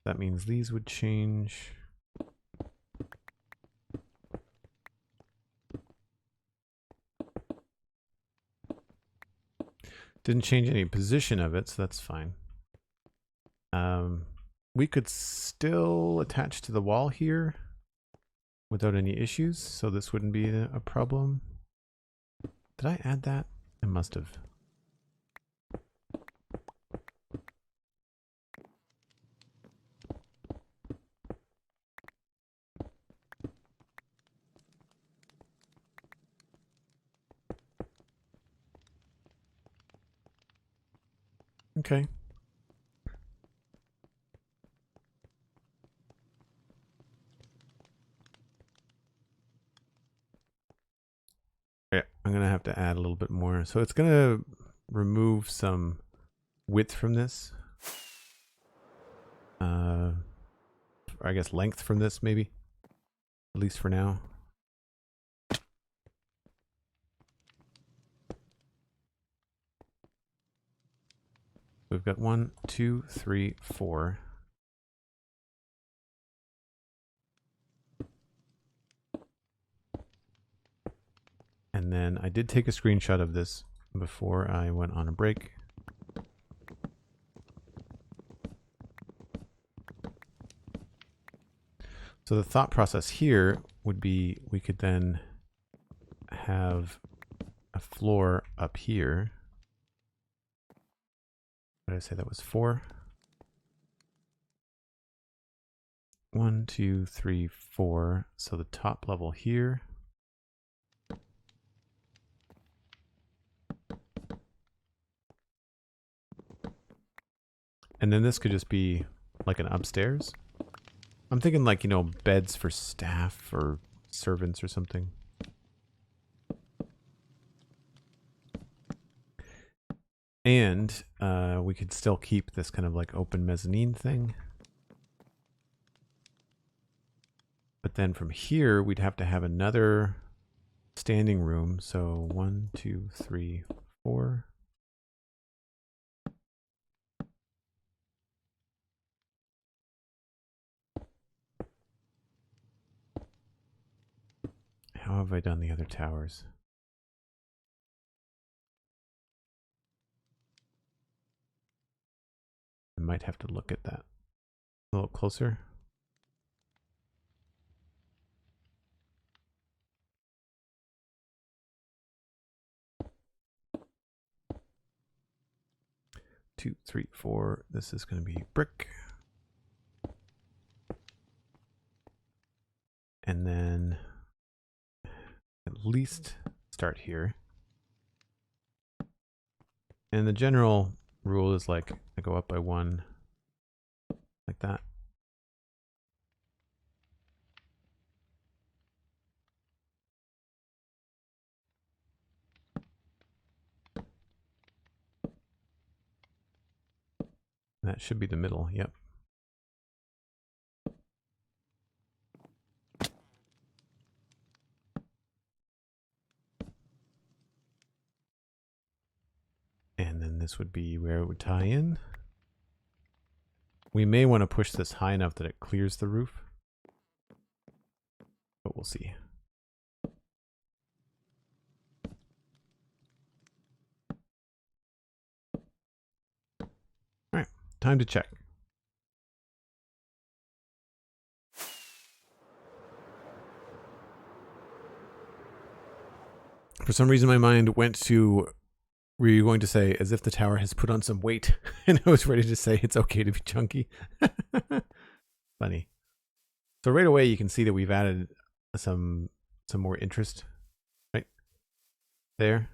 That means these would change. Didn't change any position of it, so that's fine. We could still attach to the wall here without any issues, so this wouldn't be a problem. Did I add that? I must have. Okay. Yeah, I'm going to have to add a little bit more. So it's going to remove some width from this. Or I guess length from this, maybe. At least for now. We've got 1, 2, 3, 4. And then I did take a screenshot of this before I went on a break. So the thought process here would be we could then have a floor up here. What did I say that was 4? 1, 2, 3, 4. So the top level here. And then this could just be like an upstairs. I'm thinking like, you know, beds for staff or servants or something. And we could still keep this kind of like open mezzanine thing. But then from here, we'd have to have another standing room. So 1, 2, 3, 4. How have I done the other towers? I might have to look at that a little closer. Two, three, four. This is going to be brick. And then at least start here. And the general rule is like I go up by 1 like that. That should be the middle. Yep. And then this would be where it would tie in. We may want to push this high enough that it clears the roof, but we'll see. All right, time to check. For some reason, my mind went to, were you going to say, as if the tower has put on some weight, and I was ready to say it's okay to be chunky. Funny. So right away, you can see that we've added some more interest right there.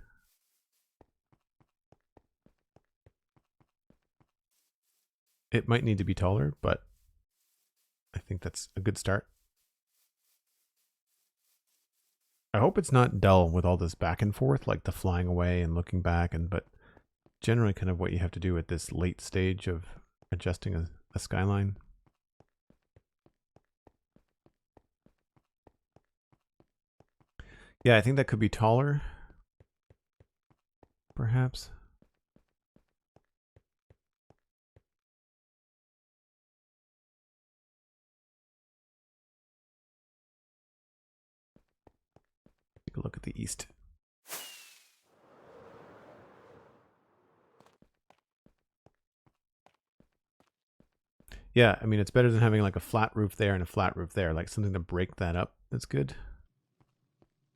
It might need to be taller, but I think that's a good start. I hope it's not dull with all this back and forth, like the flying away and looking back, but generally kind of what you have to do at this late stage of adjusting a skyline. Yeah, I think that could be taller, perhaps. Take a look at the east. Yeah, I mean, it's better than having like a flat roof there and a flat roof there, like something to break that up. That's good.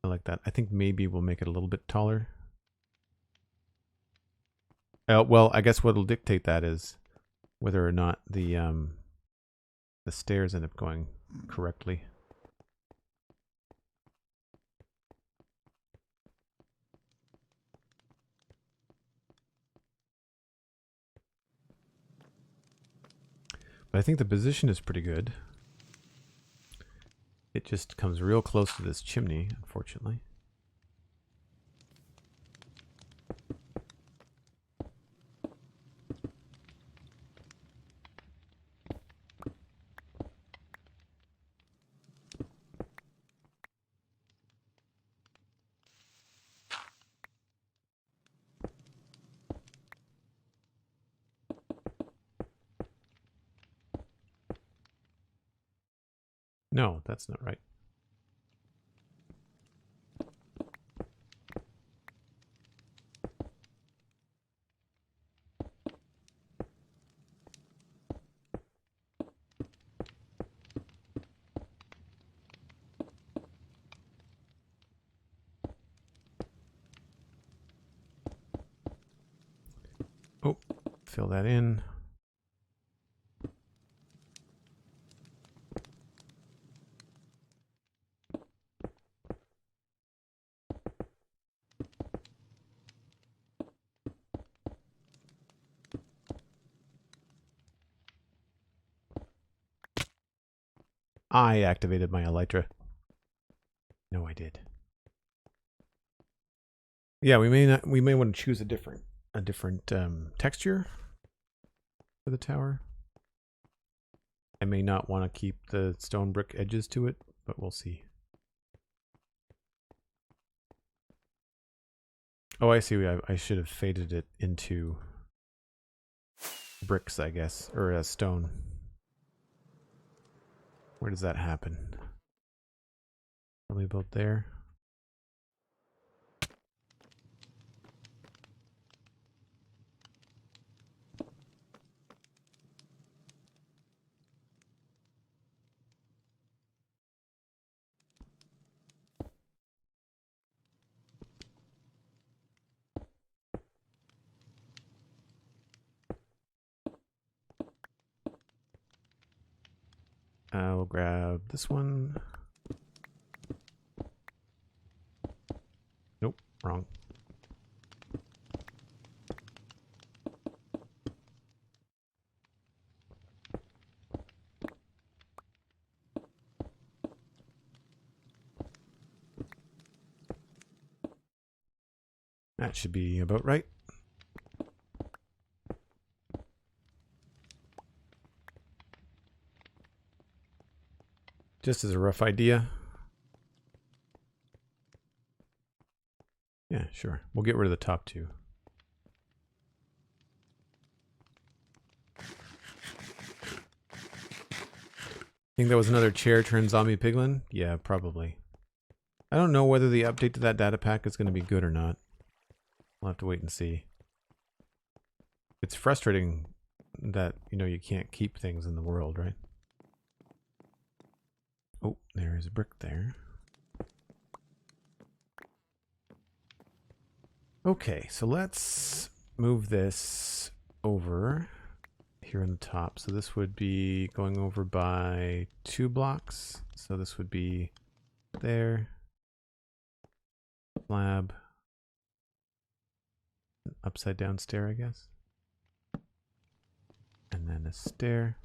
I like that. I think maybe we'll make it a little bit taller. Well, I guess what'll dictate that is whether or not the stairs end up going correctly. But I think the position is pretty good. It just comes real close to this chimney, unfortunately. No, that's not right. Oh, fill that in. I activated my elytra. No, I did. Yeah, we may want to choose a different texture for the tower. I may not want to keep the stone brick edges to it, but we'll see. Oh, I see. I should have faded it into bricks, I guess, or a stone. Where does that happen? Probably about there. I'll grab this one. Nope, wrong. That should be about right. Just as a rough idea. Yeah, sure. We'll get rid of the top two. Think that was another chair turn zombie piglin? Yeah, probably. I don't know whether the update to that data pack is going to be good or not. We'll have to wait and see. It's frustrating that, you know, you can't keep things in the world, right? Oh, there's a brick there. Okay, so let's move this over here on the top. So this would be going over by 2 blocks. So this would be there. Slab. An upside down stair, I guess. And then a stair.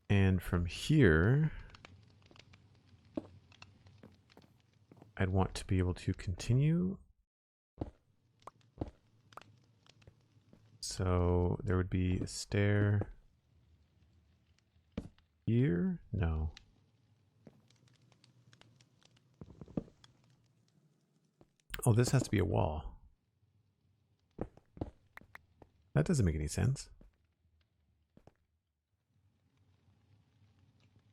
And from here, I'd want to be able to continue. So there would be a stair here? No. Oh, this has to be a wall. That doesn't make any sense.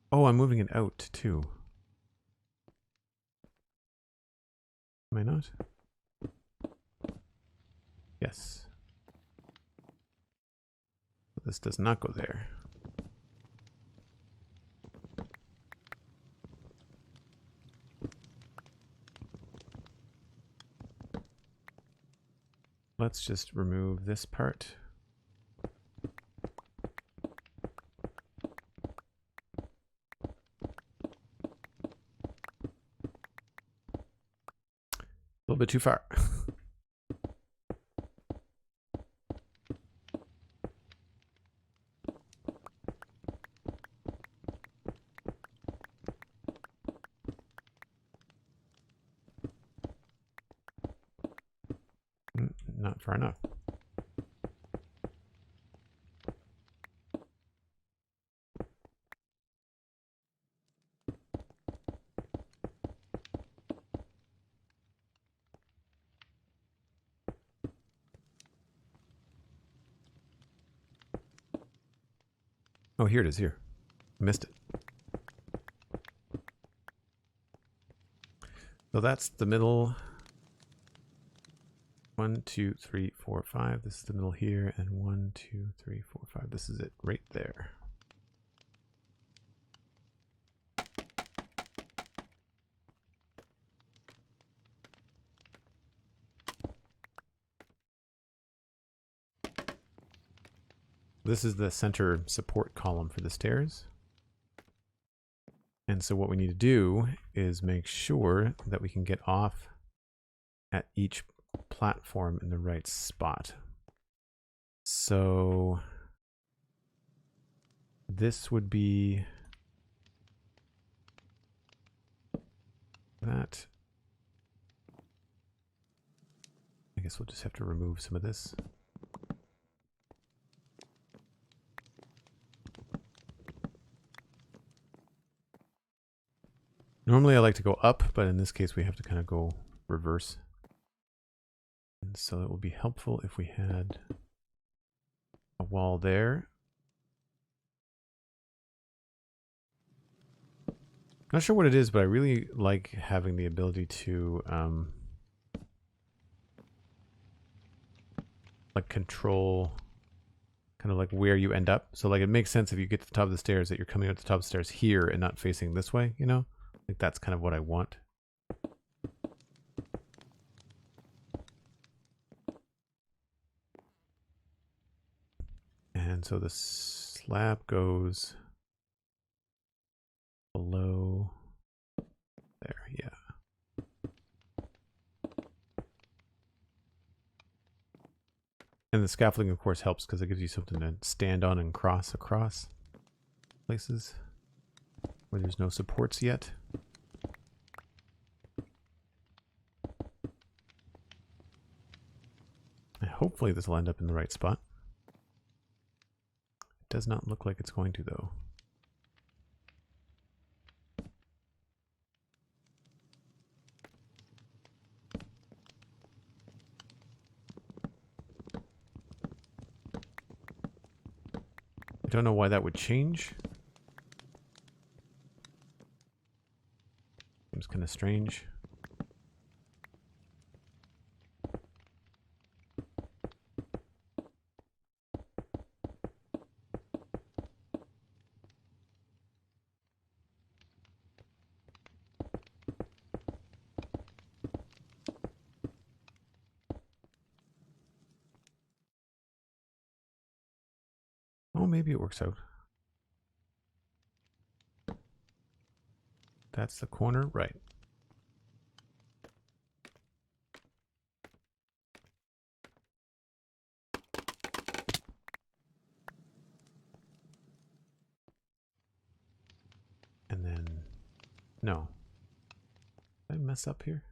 Oh, I'm moving it out too. Am I not? Yes. This does not go there. Let's just remove this part. A little bit too far. Not far enough. Oh, here it is, here. Missed it. So that's the middle. 1, 2, 3, 4, 5. This is the middle here. And 1, 2, 3, 4, 5. This is it right there. This is the center support column for the stairs. And so what we need to do is make sure that we can get off at each platform in the right spot. So this would be that. I guess we'll just have to remove some of this. Normally I like to go up, but in this case we have to kind of go reverse. And so it will be helpful if we had a wall there. Not sure what it is, but I really like having the ability to like control kind of like where you end up. So like it makes sense if you get to the top of the stairs that you're coming out the top of the stairs here and not facing this way, you know? Like that's kind of what I want. And so the slab goes below there, yeah. And the scaffolding, of course, helps because it gives you something to stand on and cross across places where there's no supports yet. And hopefully this will end up in the right spot. It does not look like it's going to, though. I don't know why that would change. Seems kind of strange. Oh, maybe it works out. That's the corner, right. And then, no. Did I mess up here?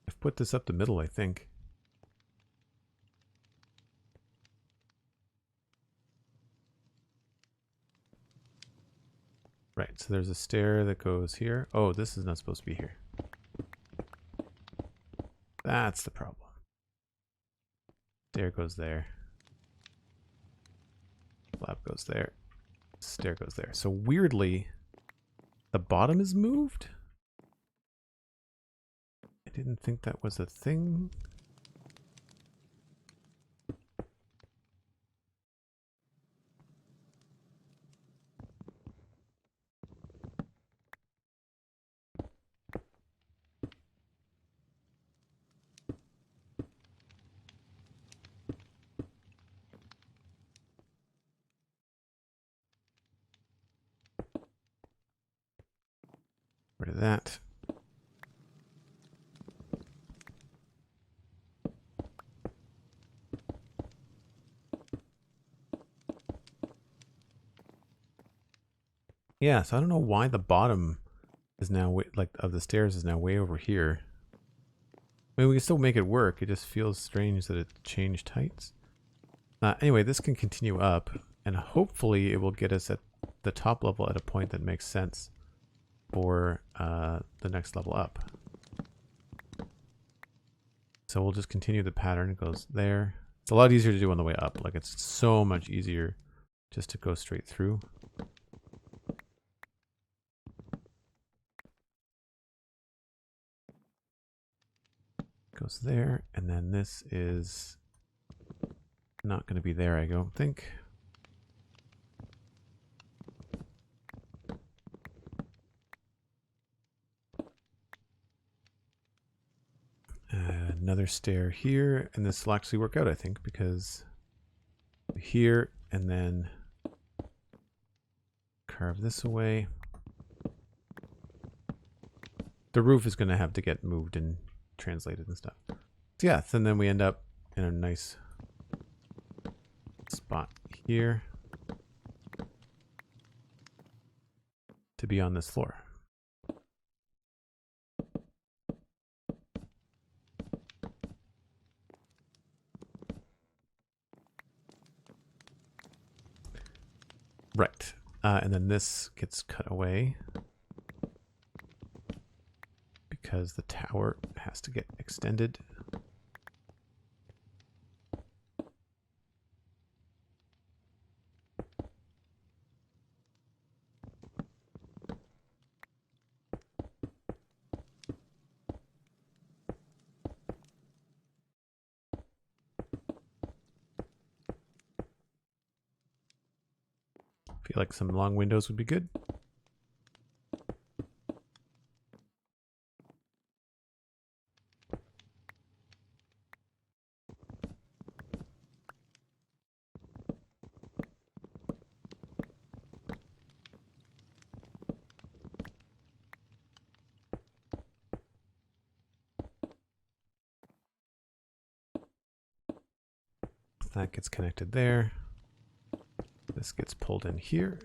I've put this up the middle, I think. Right, so there's a stair that goes here. Oh, this is not supposed to be here. That's the problem. Stair goes there. Slab goes there. Stair goes there. So weirdly, the bottom is moved? I didn't think that was a thing. Rid of that. Yeah, so I don't know why the bottom is now like of the stairs is now way over here. I mean, we can still make it work. It just feels strange that it changed heights. Anyway, this can continue up, and hopefully it will get us at the top level at a point that makes sense for the next level up. So we'll just continue the pattern. It goes there. It's a lot easier to do on the way up. Like, it's so much easier just to go straight through. Goes there, and then this is not going to be there, I don't think. Another stair here, and this will actually work out, I think, because here, and then carve this away. The roof is going to have to get moved and translated and stuff. So yeah, and then we end up in a nice spot here to be on this floor. And then this gets cut away because the tower has to get extended. Feel like some long windows would be good. That gets connected there. This gets pulled in here.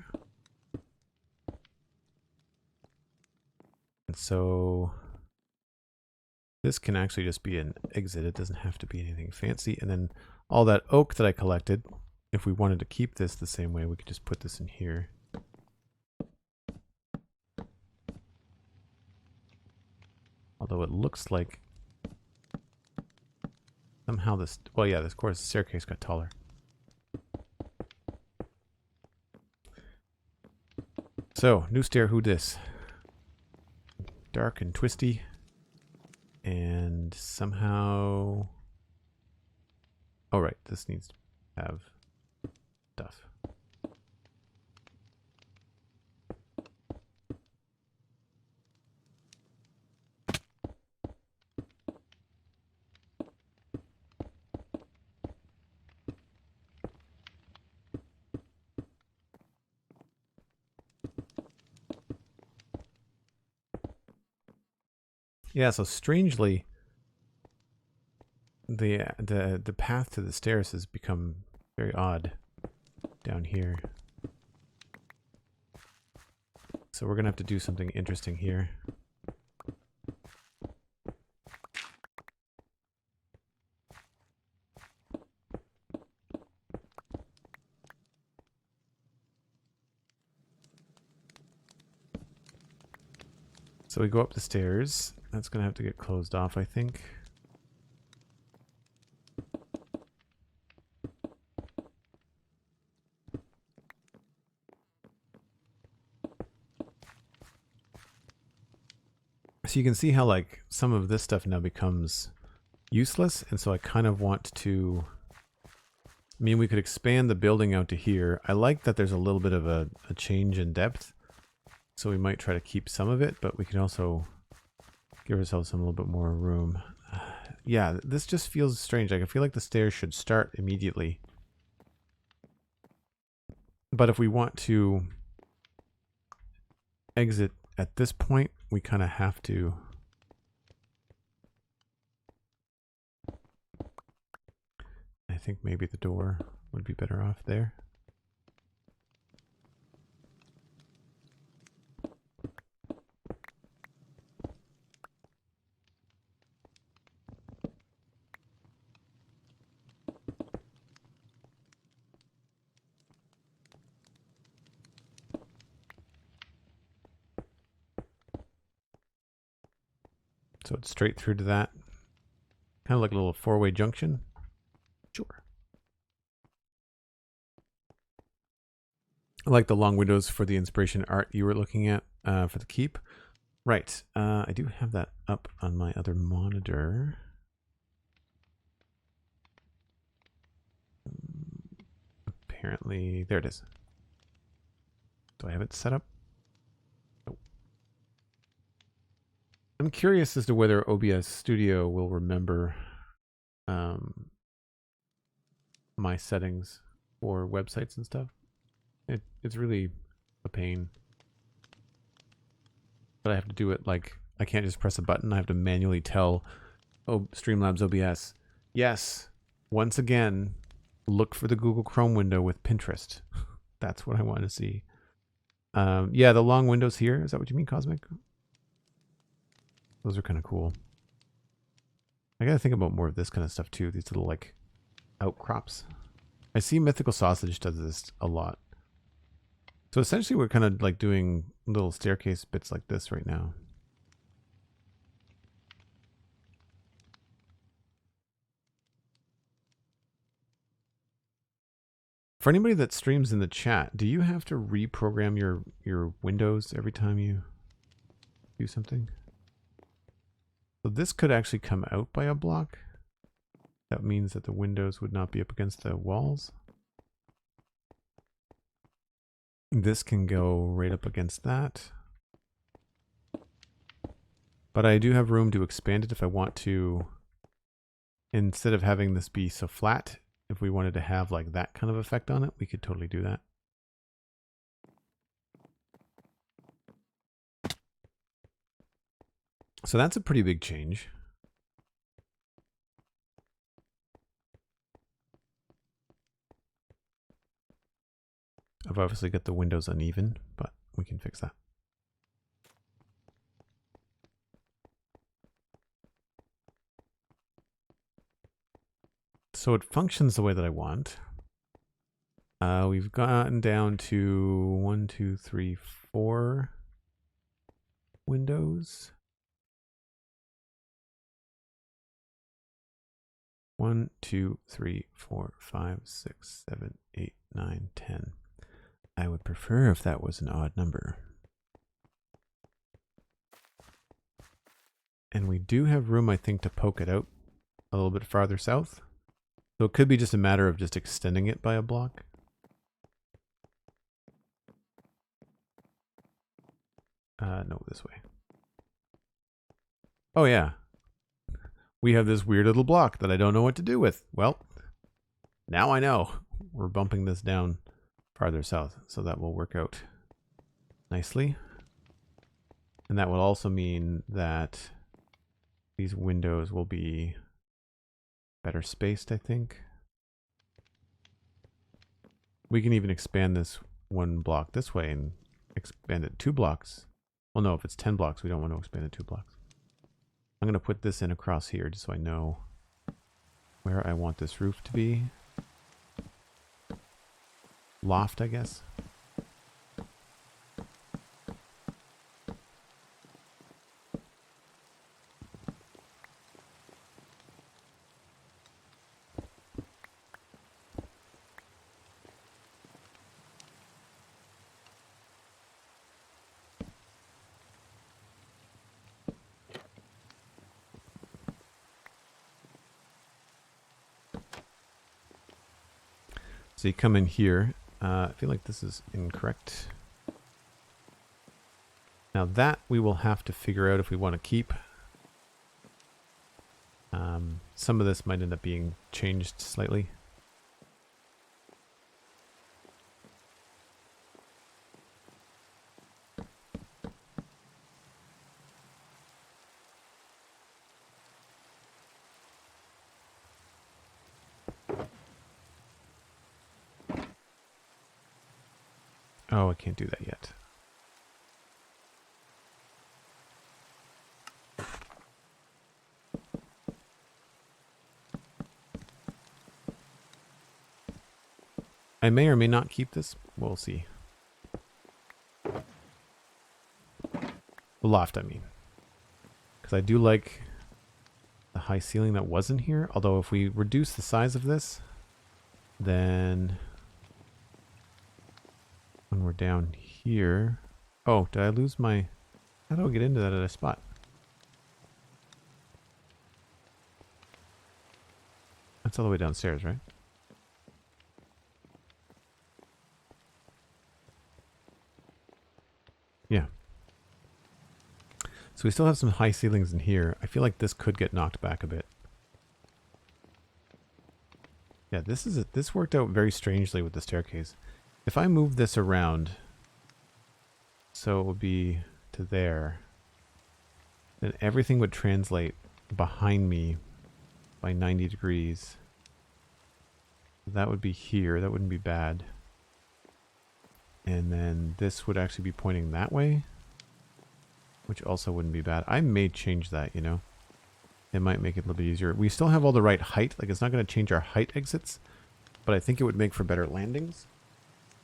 And so this can actually just be an exit. It doesn't have to be anything fancy. And then all that oak that I collected, if we wanted to keep this the same way, we could just put this in here. Although it looks like somehow this, well, yeah, this, of course, the staircase got taller. So, new stair, who dis? Dark and twisty. And somehow... Oh, right, this needs to have stuff. Yeah, so strangely, the path to the stairs has become very odd down here. So we're gonna have to do something interesting here. So we go up the stairs. That's gonna have to get closed off, I think. So you can see how like some of this stuff now becomes useless, and so I kind of want to, I mean, we could expand the building out to here. I like that there's a little bit of a change in depth, so we might try to keep some of it, but we can also give ourselves some a little bit more room. Yeah, this just feels strange. Like I feel like the stairs should start immediately. But if we want to exit at this point, we kind of have to. I think maybe the door would be better off there. So it's straight through to that. Kind of like a little four-way junction. Sure. I like the long windows for the inspiration art you were looking at for the keep. Right. I do have that up on my other monitor. Apparently, there it is. Do I have it set up? Nope. I'm curious as to whether OBS Studio will remember my settings for websites and stuff. It's really a pain. But I have to do it like, I can't just press a button. I have to manually tell Streamlabs OBS, yes, once again, look for the Google Chrome window with Pinterest. That's what I want to see. Yeah, the long windows here. Is that what you mean, Cosmic? Those are kind of cool. I gotta think about more of this kind of stuff too. These little like outcrops. I see Mythical Sausage does this a lot. So essentially we're kind of like doing little staircase bits like this right now. For anybody that streams in the chat, do you have to reprogram your windows every time you do something? So this could actually come out by a block. That means that the windows would not be up against the walls. This can go right up against that. But I do have room to expand it if I want to. Instead of having this be so flat, if we wanted to have like that kind of effect on it, we could totally do that. So that's a pretty big change. I've obviously got the windows uneven, but we can fix that. So it functions the way that I want. We've gotten down to 1, 2, 3, 4 windows. 1, 2, 3, 4, 5, 6, 7, 8, 9, 10. I would prefer if that was an odd number. And we do have room, I think, to poke it out a little bit farther south. So it could be just a matter of just extending it by a block. No, this way. Oh yeah. We have this weird little block that I don't know what to do with. Well, now I know. We're bumping this down farther south, so that will work out nicely. And that will also mean that these windows will be better spaced, I think. We can even expand this one block this way and expand it 2 blocks. Well, no, if it's 10 blocks, we don't want to expand it 2 blocks. I'm going to put this in across here just so I know where I want this roof to be. Loft, I guess. So you come in here. I feel like this is incorrect. Now that we will have to figure out if we want to keep. Some of this might end up being changed slightly. Oh, I can't do that yet. I may or may not keep this. We'll see. The loft, I mean. Because I do like the high ceiling that wasn't here. Although if we reduce the size of this, then when we're down here... Oh, did I lose my... How do I get into that at a spot? That's all the way downstairs, right? Yeah. So we still have some high ceilings in here. I feel like this could get knocked back a bit. Yeah, this worked out very strangely with the staircase. If I move this around, so it would be to there, then everything would translate behind me by 90 degrees. That would be here. That wouldn't be bad. And then this would actually be pointing that way, which also wouldn't be bad. I may change that, you know. It might make it a little bit easier. We still have all the right height. Like, it's not going to change our height exits, but I think it would make for better landings.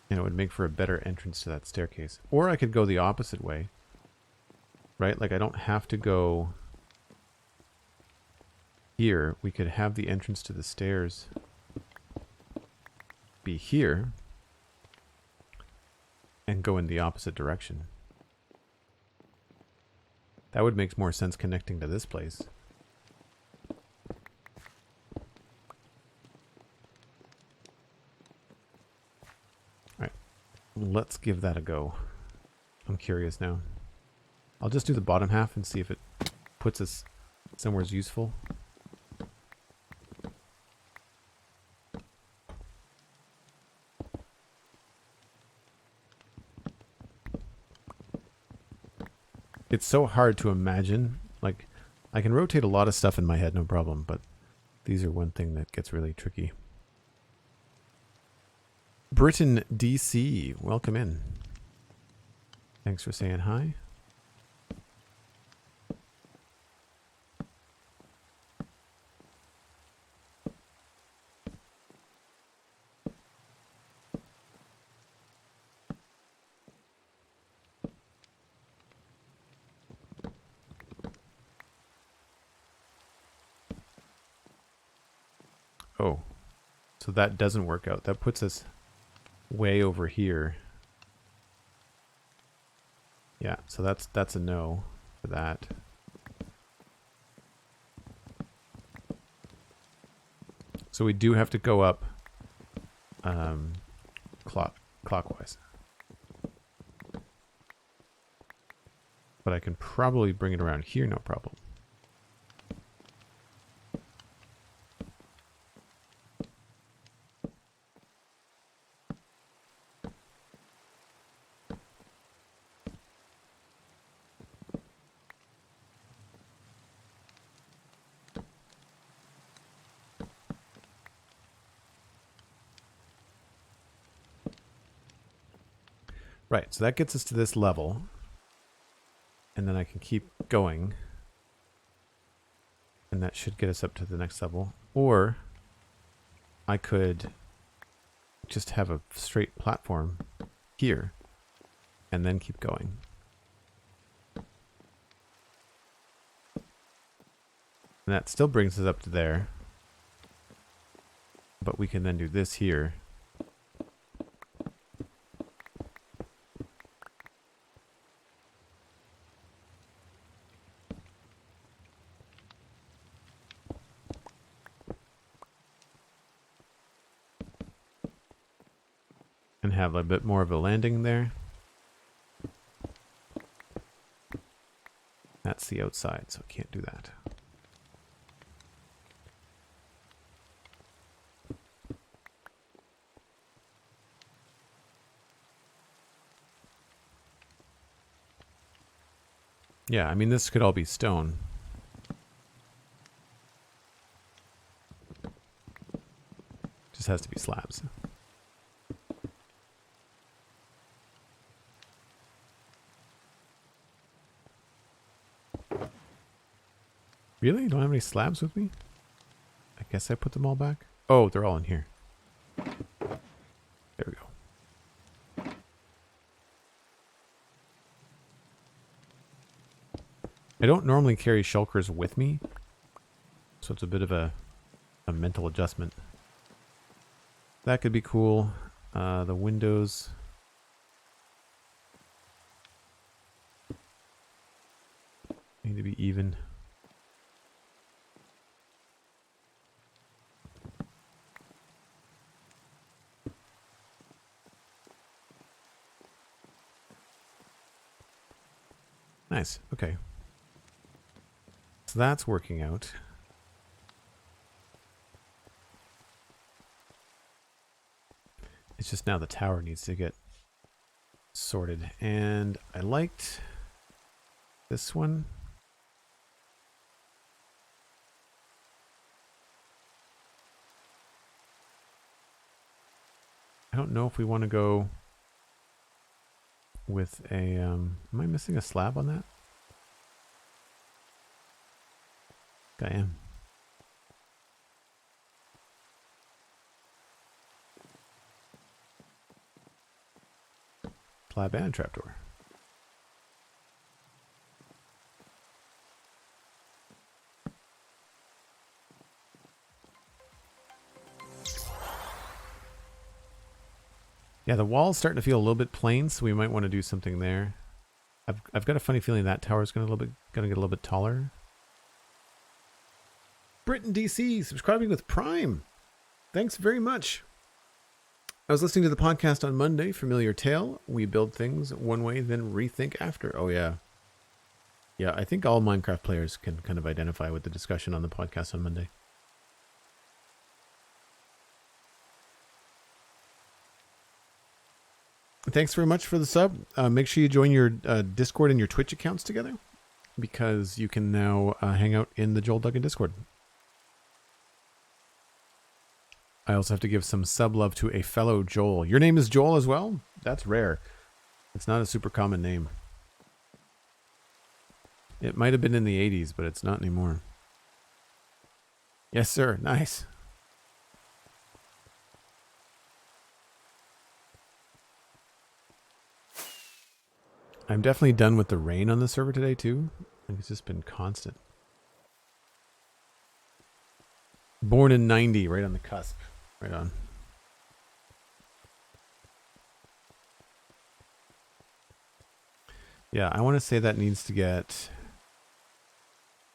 And it would make for a better entrance to that staircase. Or I could go the opposite way. Right? Like I don't have to go here. We could have the entrance to the stairs be here and go in the opposite direction. That would make more sense connecting to this place. Alright, let's give that a go. I'm curious now. I'll just do the bottom half and see if it puts us somewhere useful. It's so hard to imagine. Like, I can rotate a lot of stuff in my head, no problem, but these are one thing that gets really tricky. Britain, DC, welcome in. Thanks for saying hi. Oh, so that doesn't work out. That puts us way over here. Yeah, so that's a no for that. So we do have to go up clockwise. But I can probably bring it around here, no problem. Right, so that gets us to this level. And then I can keep going. And that should get us up to the next level. Or I could just have a straight platform here and then keep going. And that still brings us up to there. But we can then do this here. And have a bit more of a landing there. That's the outside, so I can't do that. Yeah, I mean, this could all be stone. Just has to be slabs. Really? You don't have any slabs with me? I guess I put them all back. Oh, they're all in here. There we go. I don't normally carry shulkers with me, so it's a bit of a mental adjustment. That could be cool. The windows. Need to be even. Nice. Okay. So that's working out. It's just now the tower needs to get sorted. And I liked this one. I don't know if we want to go with a, am I missing a slab on that? I think I am. Flap and trapdoor. Yeah, the wall's starting to feel a little bit plain, so we might want to do something there. I've got a funny feeling that tower's gonna get a little bit taller. Britain DC subscribing with Prime. Thanks very much. I was listening to the podcast on Monday, Familiar Tale. We build things one way, then rethink after. Oh yeah. Yeah, I think all Minecraft players can kind of identify with the discussion on the podcast on Monday. Thanks very much for the sub. Make sure you join your Discord and your Twitch accounts together, because you can now hang out in the Joel Duggan Discord. I also have to give some sub love to a fellow Joel. Your name is Joel as well? That's rare. It's not a super common name. It might have been in the 80s, but it's not anymore. Yes, sir. Nice. I'm definitely done with the rain on the server today, too. Like, it's just been constant. Born in 90, right on the cusp. Right on. Yeah, I want to say that needs to get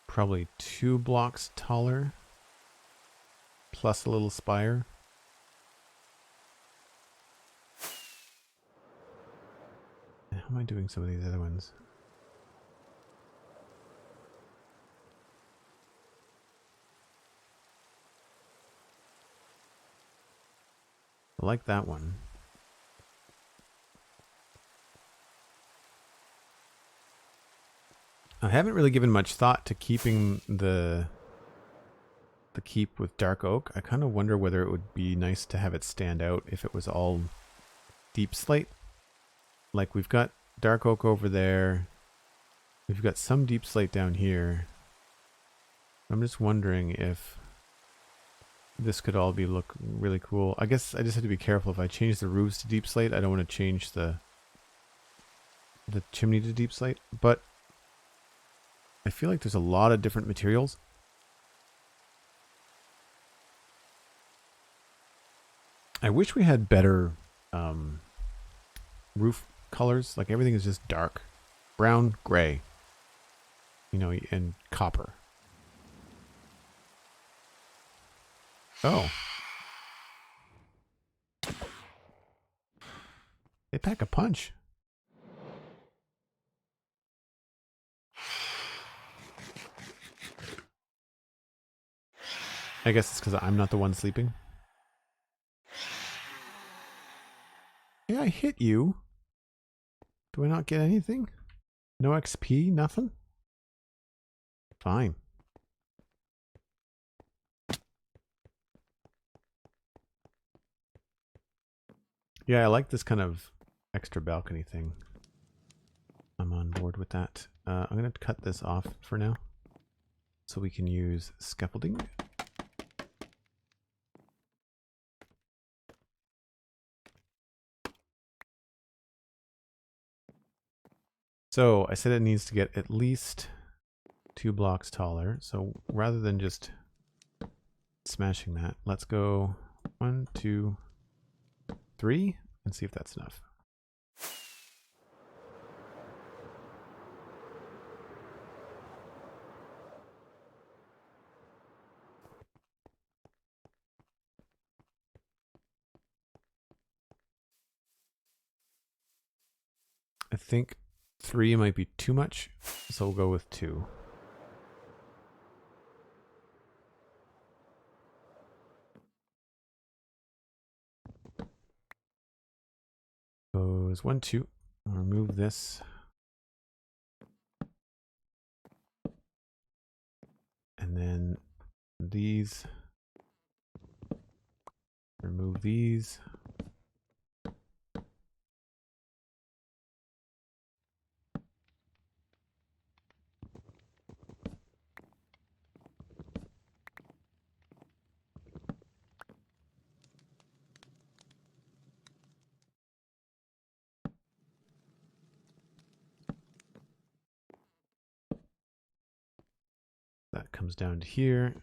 probably 2 blocks taller, plus a little spire. How am I doing some of these other ones? I like that one. I haven't really given much thought to keeping the keep with dark oak. I kind of wonder whether it would be nice to have it stand out if it was all deep slate. Like, we've got dark oak over there. We've got some deep slate down here. I'm just wondering if this could all look really cool. I guess I just have to be careful. If I change the roofs to deep slate, I don't want to change the chimney to deep slate. But I feel like there's a lot of different materials. I wish we had better roof colors. Like, everything is just dark. Brown, gray. You know, and copper. Oh. They pack a punch. I guess it's because I'm not the one sleeping. Yeah, I hit you. Do I not get anything? No XP? Nothing? Fine. Yeah, I like this kind of extra balcony thing. I'm on board with that. I'm going to cut this off for now, so we can use scaffolding. So I said it needs to get at least 2 blocks taller. So rather than just smashing that, let's go 1, 2, 3 and see if that's enough. I think 3 might be too much, so we'll go with 2. Goes 1, 2. I'll remove this. And then these. Remove these. that comes down to here.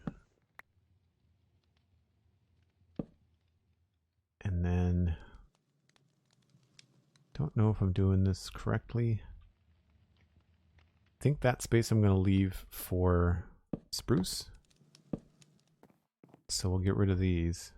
And then, don't know if I'm doing this correctly. I think that space I'm going to leave for spruce. So we'll get rid of these.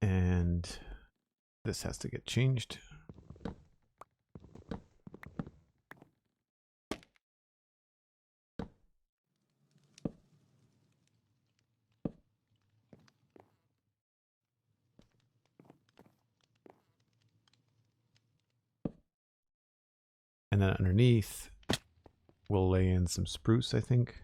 And this has to get changed. And then underneath, we'll lay in some spruce, I think.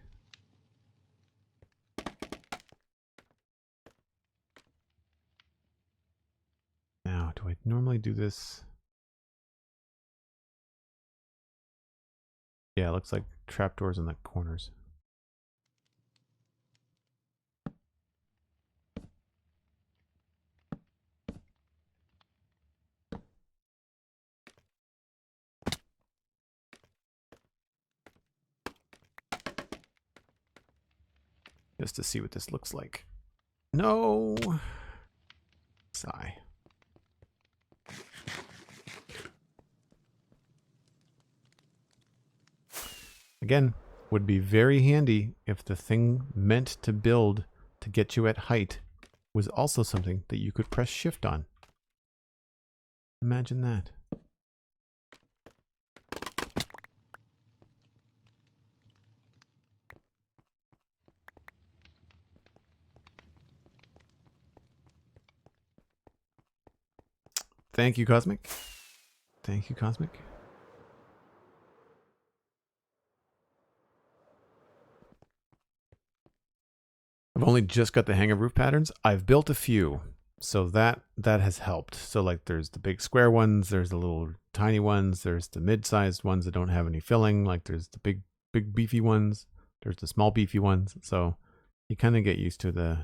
Now, do I normally do this? Yeah, it looks like trapdoors in the corners. Just to see what this looks like. No! Sigh. Again, would be very handy if the thing meant to build to get you at height was also something that you could press shift on. Imagine that. Thank you, Cosmic. Thank you, Cosmic. I've only just got the hang of roof patterns. I've built a few, so that has helped. So like there's the big square ones, there's the little tiny ones, there's the mid-sized ones that don't have any filling, like there's the big beefy ones, there's the small beefy ones. So you kind of get used to the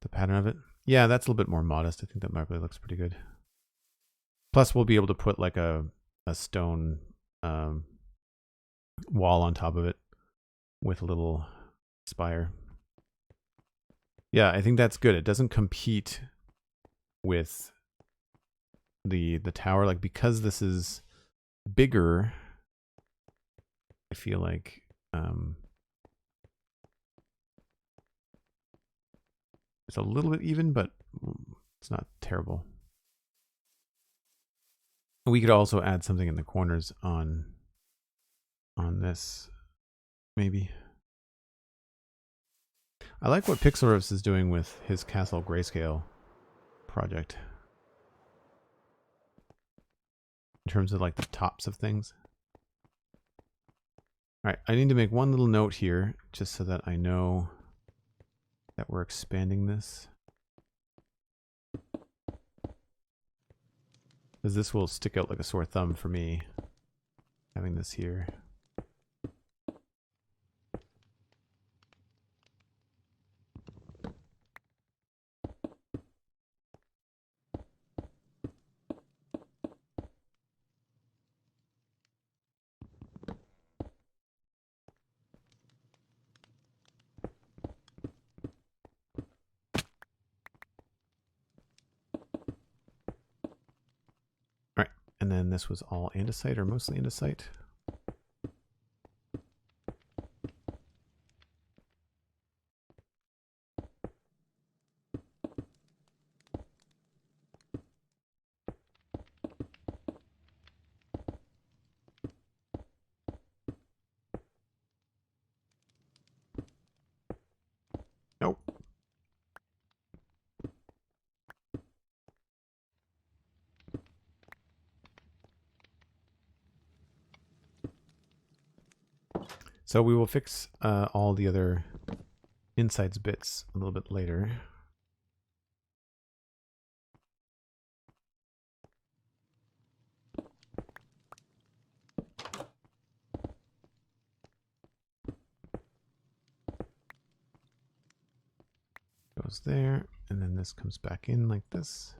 pattern of it. Yeah, that's a little bit more modest. I think that probably looks pretty good. Plus we'll be able to put like a stone wall on top of it with a little spire. Yeah, I think that's good. It doesn't compete with the tower. Like, because this is bigger, I feel like it's a little bit even, but it's not terrible. We could also add something in the corners on this, maybe. I like what Pixelriffs is doing with his Castle Grayscale project. In terms of like the tops of things. Alright, I need to make one little note here, just so that I know that we're expanding this. Because this will stick out like a sore thumb for me, having this here. And then this was all andesite, or mostly andesite. Nope. So we will fix all the other insides bits a little bit later. Goes there, and then this comes back in like this.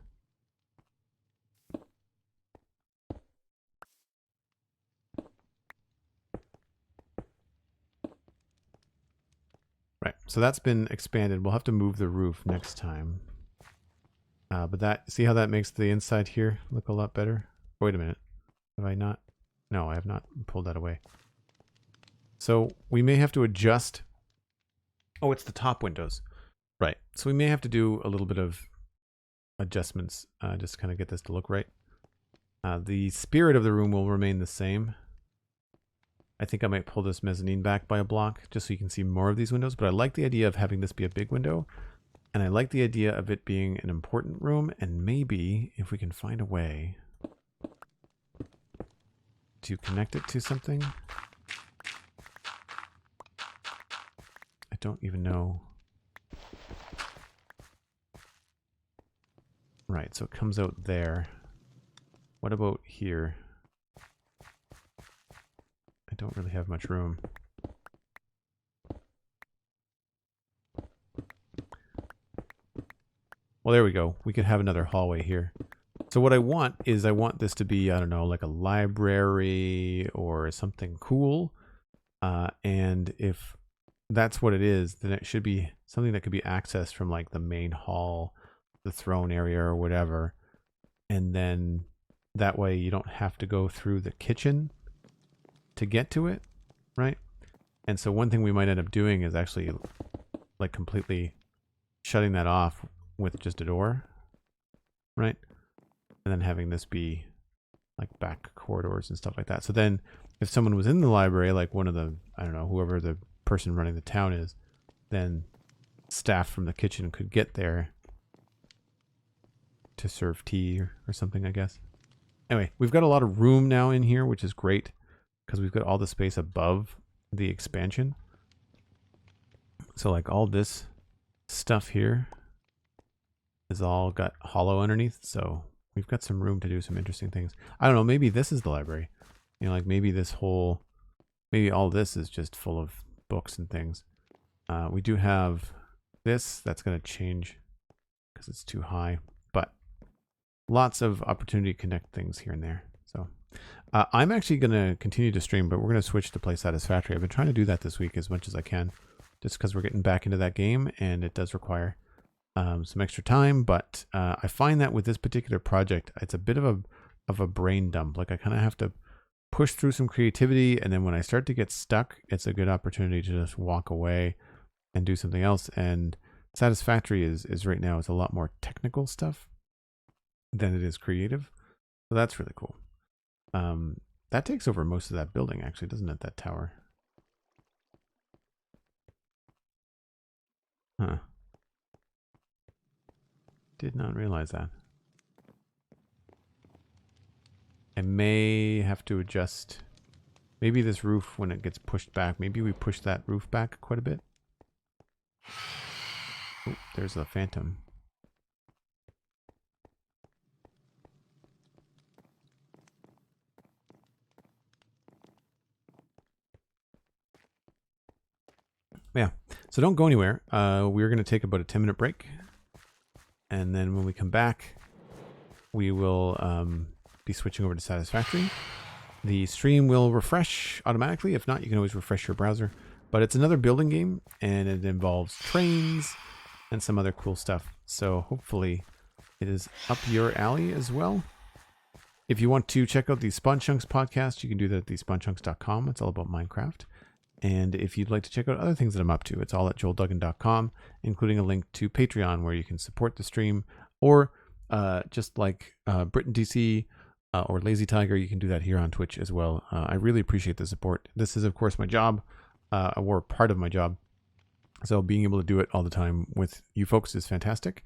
Right, so that's been expanded. We'll have to move the roof next time. But that, see how that makes the inside here look a lot better? Wait a minute. Have I not? No, I have not pulled that away. So we may have to adjust. Oh, it's the top windows. Right. So we may have to do a little bit of adjustments just to kind of get this to look right. The spirit of the room will remain the same. I think I might pull this mezzanine back by a block just so you can see more of these windows. But I like the idea of having this be a big window. And I like the idea of it being an important room. And maybe if we can find a way to connect it to something. I don't even know. Right, so it comes out there. What about here? I don't really have much room. Well, there we go. We could have another hallway here. So what I want is I want this to be, I don't know, like a library or something cool. And if that's what it is, then it should be something that could be accessed from like the main hall, the throne area or whatever. And then that way you don't have to go through the kitchen to get to it, right? And so one thing we might end up doing is actually like completely shutting that off with just a door, right? And then having this be like back corridors and stuff like that. So then if someone was in the library, like one of the, I don't know, whoever the person running the town is, then staff from the kitchen could get there to serve tea or something, I guess. Anyway, we've got a lot of room now in here, which is great because we've got all the space above the expansion. So like all this stuff here is all got hollow underneath. So we've got some room to do some interesting things. I don't know, maybe this is the library. You know, like maybe this whole, maybe all this is just full of books and things. We do have this, that's going to change because it's too high, but lots of opportunity to connect things here and there. So I'm actually going to continue to stream, but we're going to switch to Play Satisfactory. I've been trying to do that this week as much as I can, just because we're getting back into that game and it does require some extra time. But I find that with this particular project, it's a bit of a brain dump. Like I kind of have to push through some creativity, and then when I start to get stuck, it's a good opportunity to just walk away and do something else. And Satisfactory is right now, it's a lot more technical stuff than it is creative. So that's really cool. That takes over most of that building, actually, doesn't it? That tower. Huh. Did not realize that. I may have to adjust. Maybe this roof, when it gets pushed back, maybe we push that roof back quite a bit. Oh, there's the phantom. Yeah, so don't go anywhere. We're going to take about a 10-minute break. And then when we come back, we will be switching over to Satisfactory. The stream will refresh automatically. If not, you can always refresh your browser. But it's another building game, and it involves trains and some other cool stuff. So hopefully it is up your alley as well. If you want to check out the Spawn Chunks podcast, you can do that at thespawnchunks.com. It's all about Minecraft. And if you'd like to check out other things that I'm up to, it's all at joelduggan.com, including a link to Patreon where you can support the stream, or just like Britain DC or Lazy Tiger, you can do that here on Twitch as well. I really appreciate the support. This is, of course, my job, or part of my job. So being able to do it all the time with you folks is fantastic.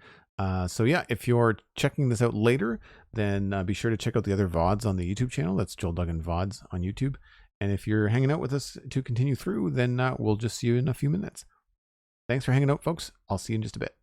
So yeah, if you're checking this out later, then be sure to check out the other VODs on the YouTube channel. That's Joel Duggan VODs on YouTube. And if you're hanging out with us to continue through, then we'll just see you in a few minutes. Thanks for hanging out, folks. I'll see you in just a bit.